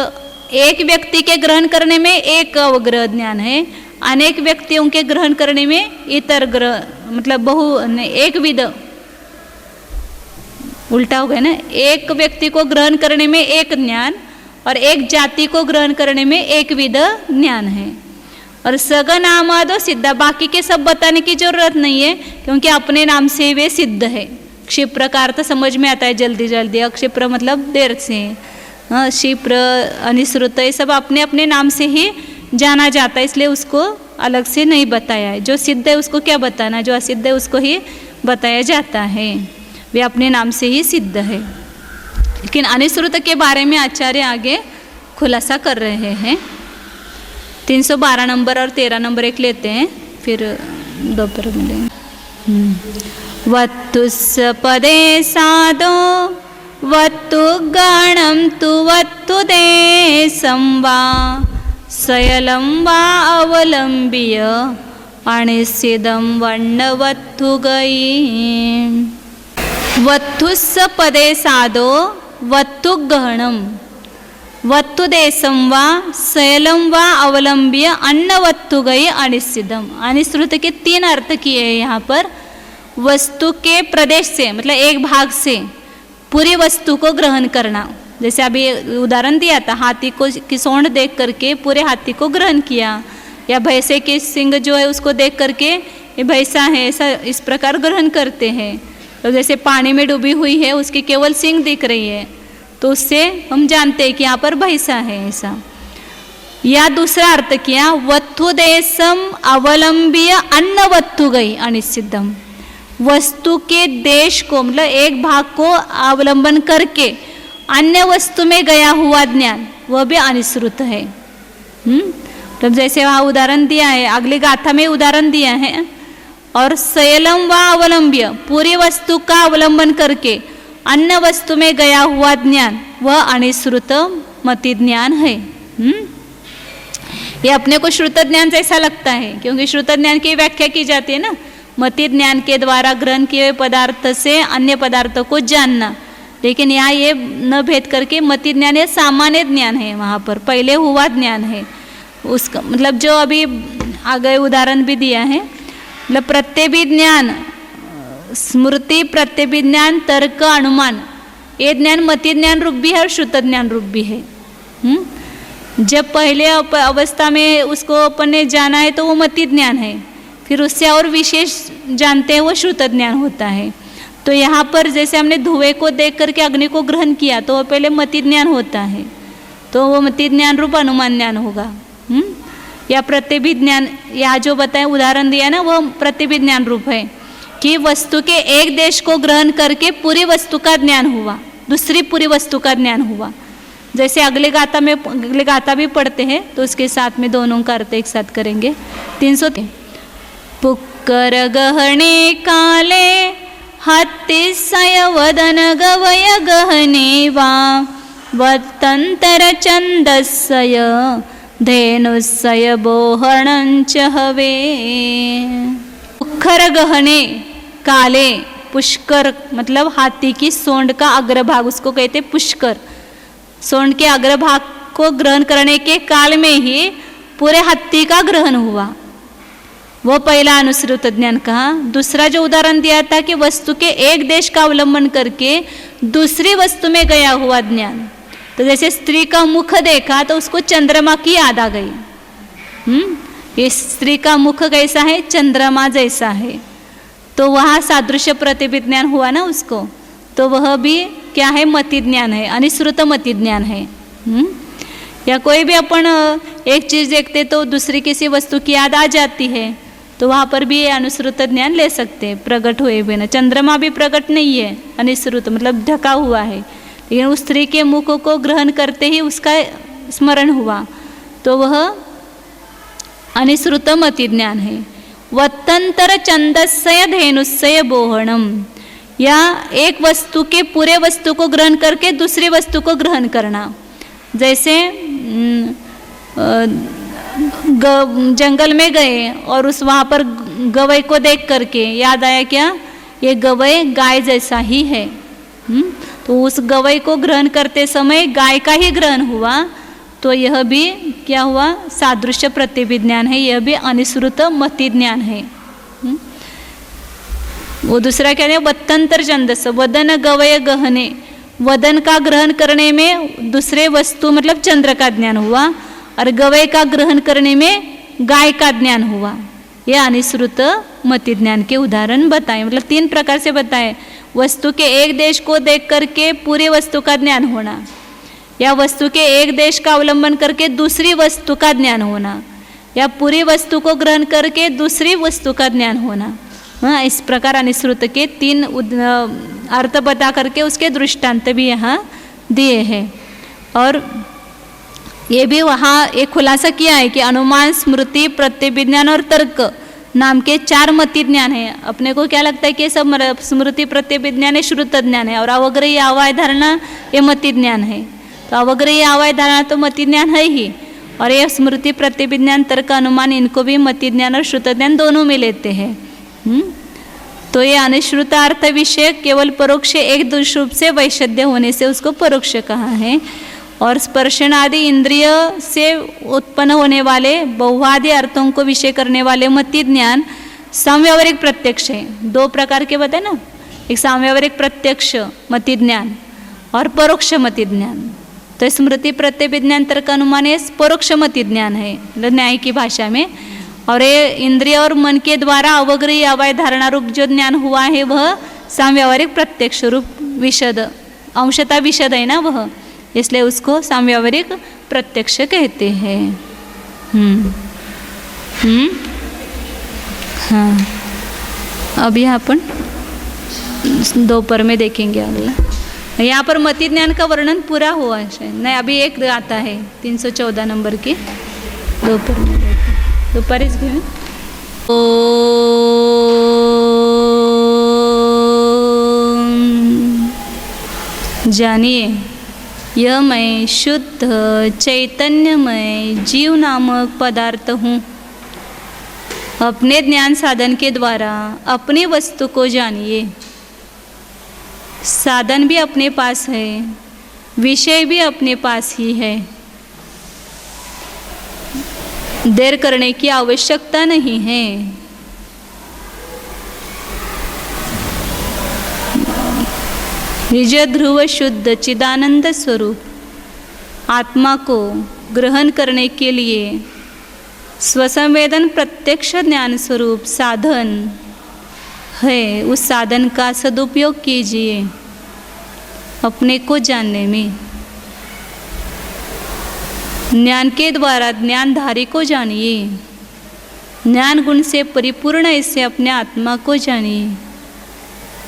एक व्यक्ति के ग्रहण करने में एक अवग्रह ज्ञान है, अनेक व्यक्तियों के ग्रहण करने में इतर ग्रह मतलब बहु एक विध, उल्टा हो गया ना। एक व्यक्ति को ग्रहण करने में एक ज्ञान और एक जाति को ग्रहण करने में एक विध ज्ञान है। और सगन आमादो सिद्धा, बाकी के सब बताने की जरूरत नहीं है क्योंकि अपने नाम से वे सिद्ध है। क्षिप्र का अर्थ समझ में आता है जल्दी जल्दी, अक्षिप्र मतलब देर से। क्षिप्र अनिश्रुत ये सब अपने अपने नाम से ही जाना जाता है, इसलिए उसको अलग से नहीं बताया है। जो सिद्ध है उसको क्या बताना, जो असिद्ध है उसको ही बताया जाता है। वे अपने नाम से ही सिद्ध है। लेकिन अनिश्रुत के बारे में आचार्य आगे खुलासा कर रहे हैं। 312 नंबर और 13 नंबर एक लेते हैं, फिर दोपहर मिलेंगे। वत्तुस्स पदे सादो वत्तु गणम तु वत्तु देशं वा शयलं वा अवलंब्य अनिश्चिदं वर्णवत्तु गई। वत्तुस्स पदे सादो वत्तु गहणम वत्तु देशं वा शैलम वा अवलंब्य अन्नवत्तु गई अनिश्चितम। अनिश्चित के 3 अर्थ किए हैं यहाँ पर। वस्तु के प्रदेश से मतलब एक भाग से पूरी वस्तु को ग्रहण करना, जैसे अभी उदाहरण दिया था, हाथी को की सूंड देख करके पूरे हाथी को ग्रहण किया, या भैंसे के सिंग जो है उसको देख करके ये भैंसा है, ऐसा इस प्रकार ग्रहण करते हैं। तो जैसे पानी में डूबी हुई है उसकी केवल सिंग दिख रही है तो उससे हम जानते हैं कि यहाँ पर भैंसा है, ऐसा। या दूसरा अर्थ किया वत्तु देशम अवलंब्य अन्नवत्तु गई अनिश्चितम। वस्तु के देश को मतलब एक भाग को अवलंबन करके अन्य वस्तु में गया हुआ ज्ञान वह भी अनिश्रुत है। तो जैसे वहाँ उदाहरण दिया है, अगली गाथा में उदाहरण दिया है। और शैलम व अवलंब्य, पूरी वस्तु का अवलंबन करके अन्य वस्तु में गया हुआ ज्ञान वह अनिश्रुत मति ज्ञान है। ये अपने को श्रुत ज्ञान जैसा लगता है, क्योंकि श्रुत ज्ञान की व्याख्या की जाती है ना, मति ज्ञान के द्वारा ग्रहण किए हुए पदार्थ से अन्य पदार्थों को जानना। लेकिन यहाँ ये न भेद करके मति ज्ञान ये सामान्य ज्ञान है, वहाँ पर पहले हुआ ज्ञान है उसका, मतलब जो अभी आगे उदाहरण भी दिया है, मतलब प्रत्यभिज्ञान, स्मृति, प्रत्यभिज्ञान, तर्क, अनुमान, ये ज्ञान मति ज्ञान रूप भी है और श्रुत ज्ञान रूप भी है। जब पहले अवस्था में उसको अपन ने जाना है तो वो मति ज्ञान है, फिर उससे और विशेष जानते हैं वो श्रुत ज्ञान होता है। तो यहाँ पर जैसे हमने धुएं को देख करके अग्नि को ग्रहण किया तो वो पहले मति ज्ञान होता है, तो वो मति ज्ञान रूप अनुमान ज्ञान होगा। या प्रत्यभिज्ञान, यहाँ जो बताए उदाहरण दिया ना, वो प्रत्यभिज्ञान रूप है कि वस्तु के एक देश को ग्रहण करके पूरी वस्तु का ज्ञान हुआ, दूसरी पूरी वस्तु का ज्ञान हुआ। जैसे अगले गाथा भी पढ़ते हैं तो उसके साथ में दोनों का अर्थ एक साथ करेंगे। 303 पुक्कर गहने काले हत्तिसय वदन गवय गहने वा वत्तंतर छंदस्सय धेनुस्सय बोहणंच हवे। पुक्कर गहने काले, पुष्कर मतलब हाथी की सोंड का अग्रभाग, उसको कहते पुष्कर। सोंड के अग्रभाग को ग्रहण करने के काल में ही पूरे हाथी का ग्रहण हुआ, वो पहला अनुश्रुत ज्ञान कहा। दूसरा जो उदाहरण दिया था कि वस्तु के एक देश का अवलंबन करके दूसरी वस्तु में गया हुआ ज्ञान, तो जैसे स्त्री का मुख देखा तो उसको चंद्रमा की याद आ गई। ये स्त्री का मुख कैसा है, चंद्रमा जैसा है, तो वहाँ सादृश्य प्रतिभिज्ञान हुआ ना उसको, तो वह भी क्या है, मति ज्ञान है, अनिश्रुत मति ज्ञान है। या कोई भी अपन एक चीज देखते तो दूसरी किसी वस्तु की याद आ जाती है, तो वहाँ पर भी ये अनुश्रुत ज्ञान ले सकते हैं प्रकट हुए बिना। चंद्रमा भी प्रकट नहीं है, अनिश्रुत मतलब ढका हुआ है, लेकिन उस स्त्री के मुख को ग्रहण करते ही उसका स्मरण हुआ, तो वह अनिश्रुत मति ज्ञान है। वत्तंतर छंदस्सय धेनुस्सय बोहणम, या एक वस्तु के पूरे वस्तु को ग्रहण करके दूसरी वस्तु को ग्रहण करना। जैसे जंगल में गए और उस वहाँ पर गवई को देख करके याद आया क्या, ये गवई गाय जैसा ही है। तो उस गवई को ग्रहण करते समय गाय का ही ग्रहण हुआ, तो यह भी क्या हुआ, सादृश्य प्रतिभिज्ञान है, यह भी अनिश्रुत मति ज्ञान है। वो दूसरा क्या है, वत्तंतर छंदस, वदन गवय गहने, वदन का ग्रहण करने में दूसरे वस्तु मतलब चंद्र का ज्ञान हुआ, और गवय का ग्रहण करने में गाय का ज्ञान हुआ। यह अनिश्रुत मति ज्ञान के उदाहरण बताए, मतलब 3 प्रकार से बताए। वस्तु के एक देश को देख करके पूरी वस्तु का ज्ञान होना, या वस्तु के एक देश का अवलंबन करके दूसरी वस्तु का ज्ञान होना, या पूरी वस्तु को ग्रहण करके दूसरी वस्तु का ज्ञान होना। हाँ, इस प्रकार अनिश्रुत के 3 अर्थ बता करके उसके दृष्टांत भी यहाँ दिए हैं। और ये भी वहाँ एक खुलासा किया है कि अनुमान, स्मृति, प्रत्यभिज्ञान और तर्क नाम के 4 मति ज्ञान है। अपने को क्या लगता है कि सब स्मृति, प्रत्यभिज्ञान है, श्रुत ज्ञान है, और अवग्रही आवाय धारणा ये मति ज्ञान है। तो अवग्रही आवाय धारणा तो मति ज्ञान है ही, और ये स्मृति, प्रत्यभिज्ञान, तर्क, अनुमान, इनको भी मति ज्ञान और श्रुत ज्ञान दोनों में लेते हैं। तो ये अनिश्रुत अर्थ विषय केवल परोक्ष एक दूसरे रूप से वैशद्य होने से उसको परोक्ष कहा है। और स्पर्शन आदि इंद्रिय से उत्पन्न होने वाले बहुवादि अर्थों को विषय करने वाले मति ज्ञान समव्यावहारिक प्रत्यक्ष है। 2 प्रकार के बताए ना, एक समव्यावहारिक प्रत्यक्ष मति ज्ञान और परोक्ष मति ज्ञान। तो स्मृति, प्रत्यभिज्ञान, तर्क, अनुमान ये परोक्ष मति ज्ञान है न्याय की भाषा में, और ये इंद्रिय और मन के द्वारा अवग्रही आवाय धारणा रूप जो ज्ञान हुआ है वह समव्यावहारिक प्रत्यक्ष रूप विशद, अंशतः विशद है ना वह, इसलिए उसको समव्यावहारिक प्रत्यक्ष कहते हैं। हाँ, अभी अपन दोपहर में देखेंगे अगला। यहाँ पर मति ज्ञान का वर्णन पूरा हुआ है। नहीं, अभी एक आता है 314 नंबर की, दोपहर में दोपहर इस में जानिए, यह मैं शुद्ध चैतन्यमय जीव नामक पदार्थ हूँ। अपने ज्ञान साधन के द्वारा अपनी वस्तु को जानिए। साधन भी अपने पास है, विषय भी अपने पास ही है। देर करने की आवश्यकता नहीं है। निज ध्रुव शुद्ध चिदानंद स्वरूप आत्मा को ग्रहण करने के लिए स्वसंवेदन प्रत्यक्ष ज्ञान स्वरूप साधन है, उस साधन का सदुपयोग कीजिए अपने को जानने में। ज्ञान के द्वारा ज्ञानधारी को जानिए। ज्ञान गुण से परिपूर्ण ऐसे अपने आत्मा को जानिए।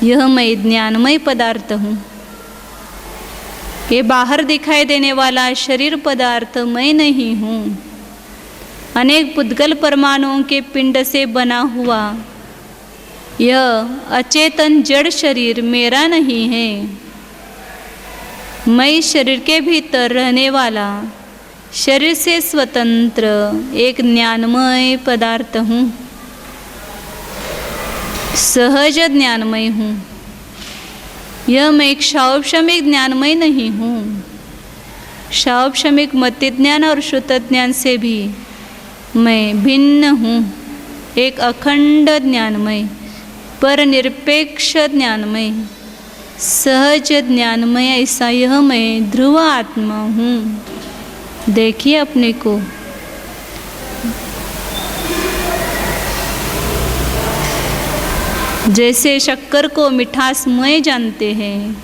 यह मैं ज्ञानमय पदार्थ हूँ। ये बाहर दिखाई देने वाला शरीर पदार्थ मैं नहीं हूँ। अनेक पुद्गल परमाणुओं के पिंड से बना हुआ यह अचेतन जड़ शरीर मेरा नहीं है। मैं शरीर के भीतर रहने वाला, शरीर से स्वतंत्र एक ज्ञानमय पदार्थ हूँ। सहज ज्ञानमय हूँ। यह मैं एक शावक्षमिक ज्ञानमय नहीं हूँ। शावक्षमिक मति ज्ञान और श्रुत ज्ञान से भी मैं भिन्न हूँ। एक अखंड ज्ञानमय, पर निरपेक्ष ज्ञानमय, सहज ज्ञानमय ऐसा यह मैं ध्रुव आत्मा हूँ। देखिए अपने को। जैसे शक्कर को मिठासमय जानते हैं,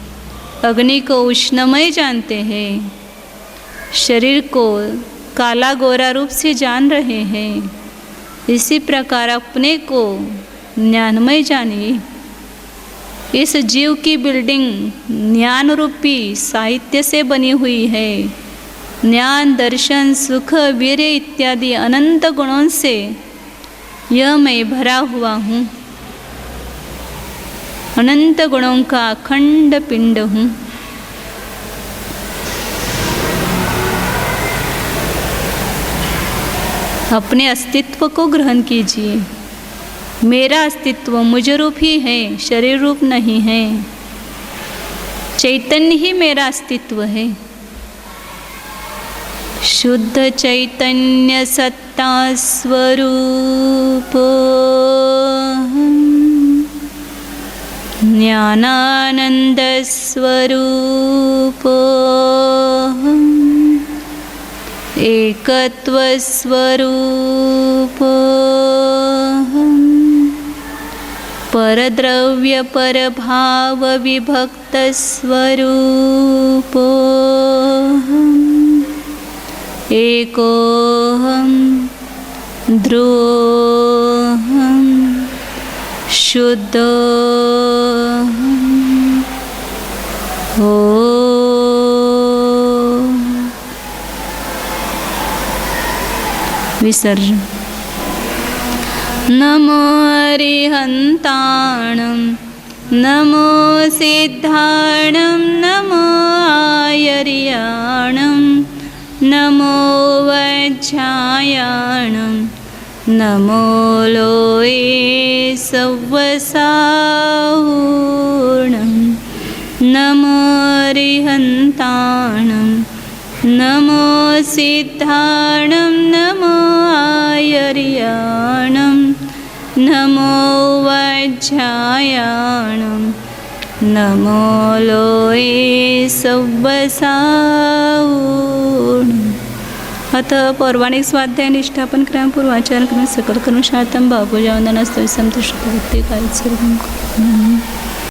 अग्नि को उष्णमय जानते हैं, शरीर को काला गोरा रूप से जान रहे हैं, इसी प्रकार अपने को ज्ञानमय जानिए। इस जीव की बिल्डिंग ज्ञान रूपी साहित्य से बनी हुई है। ज्ञान, दर्शन, सुख, वीर्य इत्यादि अनंत गुणों से यह मैं भरा हुआ हूँ। अनंत गुणों का अखंड पिंड हूँ। अपने अस्तित्व को ग्रहण कीजिए। मेरा अस्तित्व मुझ रूप ही है, शरीर रूप नहीं है। चैतन्य ही मेरा अस्तित्व है। शुद्ध चैतन्य सत्ता स्वरूप ज्ञानानंद स्वरूप एकत्व स्वरूप परद्रव्य परभाव विभक्त स्वरूप एकोहम ध्रुवोहम शुद्धोहम विसर्जन। नमो अरिहन्ताणं नमो सिद्धाणं नमो आयर्याणं नमो वज्रायाणं नमो लोये सव्वसाहूणं नमो अरिहन्ताणं नमो सिद्धाणं नमो आयर्याणं नमो वज्रायाणं नमो लोये सव्वसाहूणं। अतः पौर्वाणिक स्वाध्याय निष्ठापन क्रम पूर्वाचारण क्रम सकल कर्म शातम भावपूजा वंदन स्तव संतुष्ट भक्ति कार्य सर्वं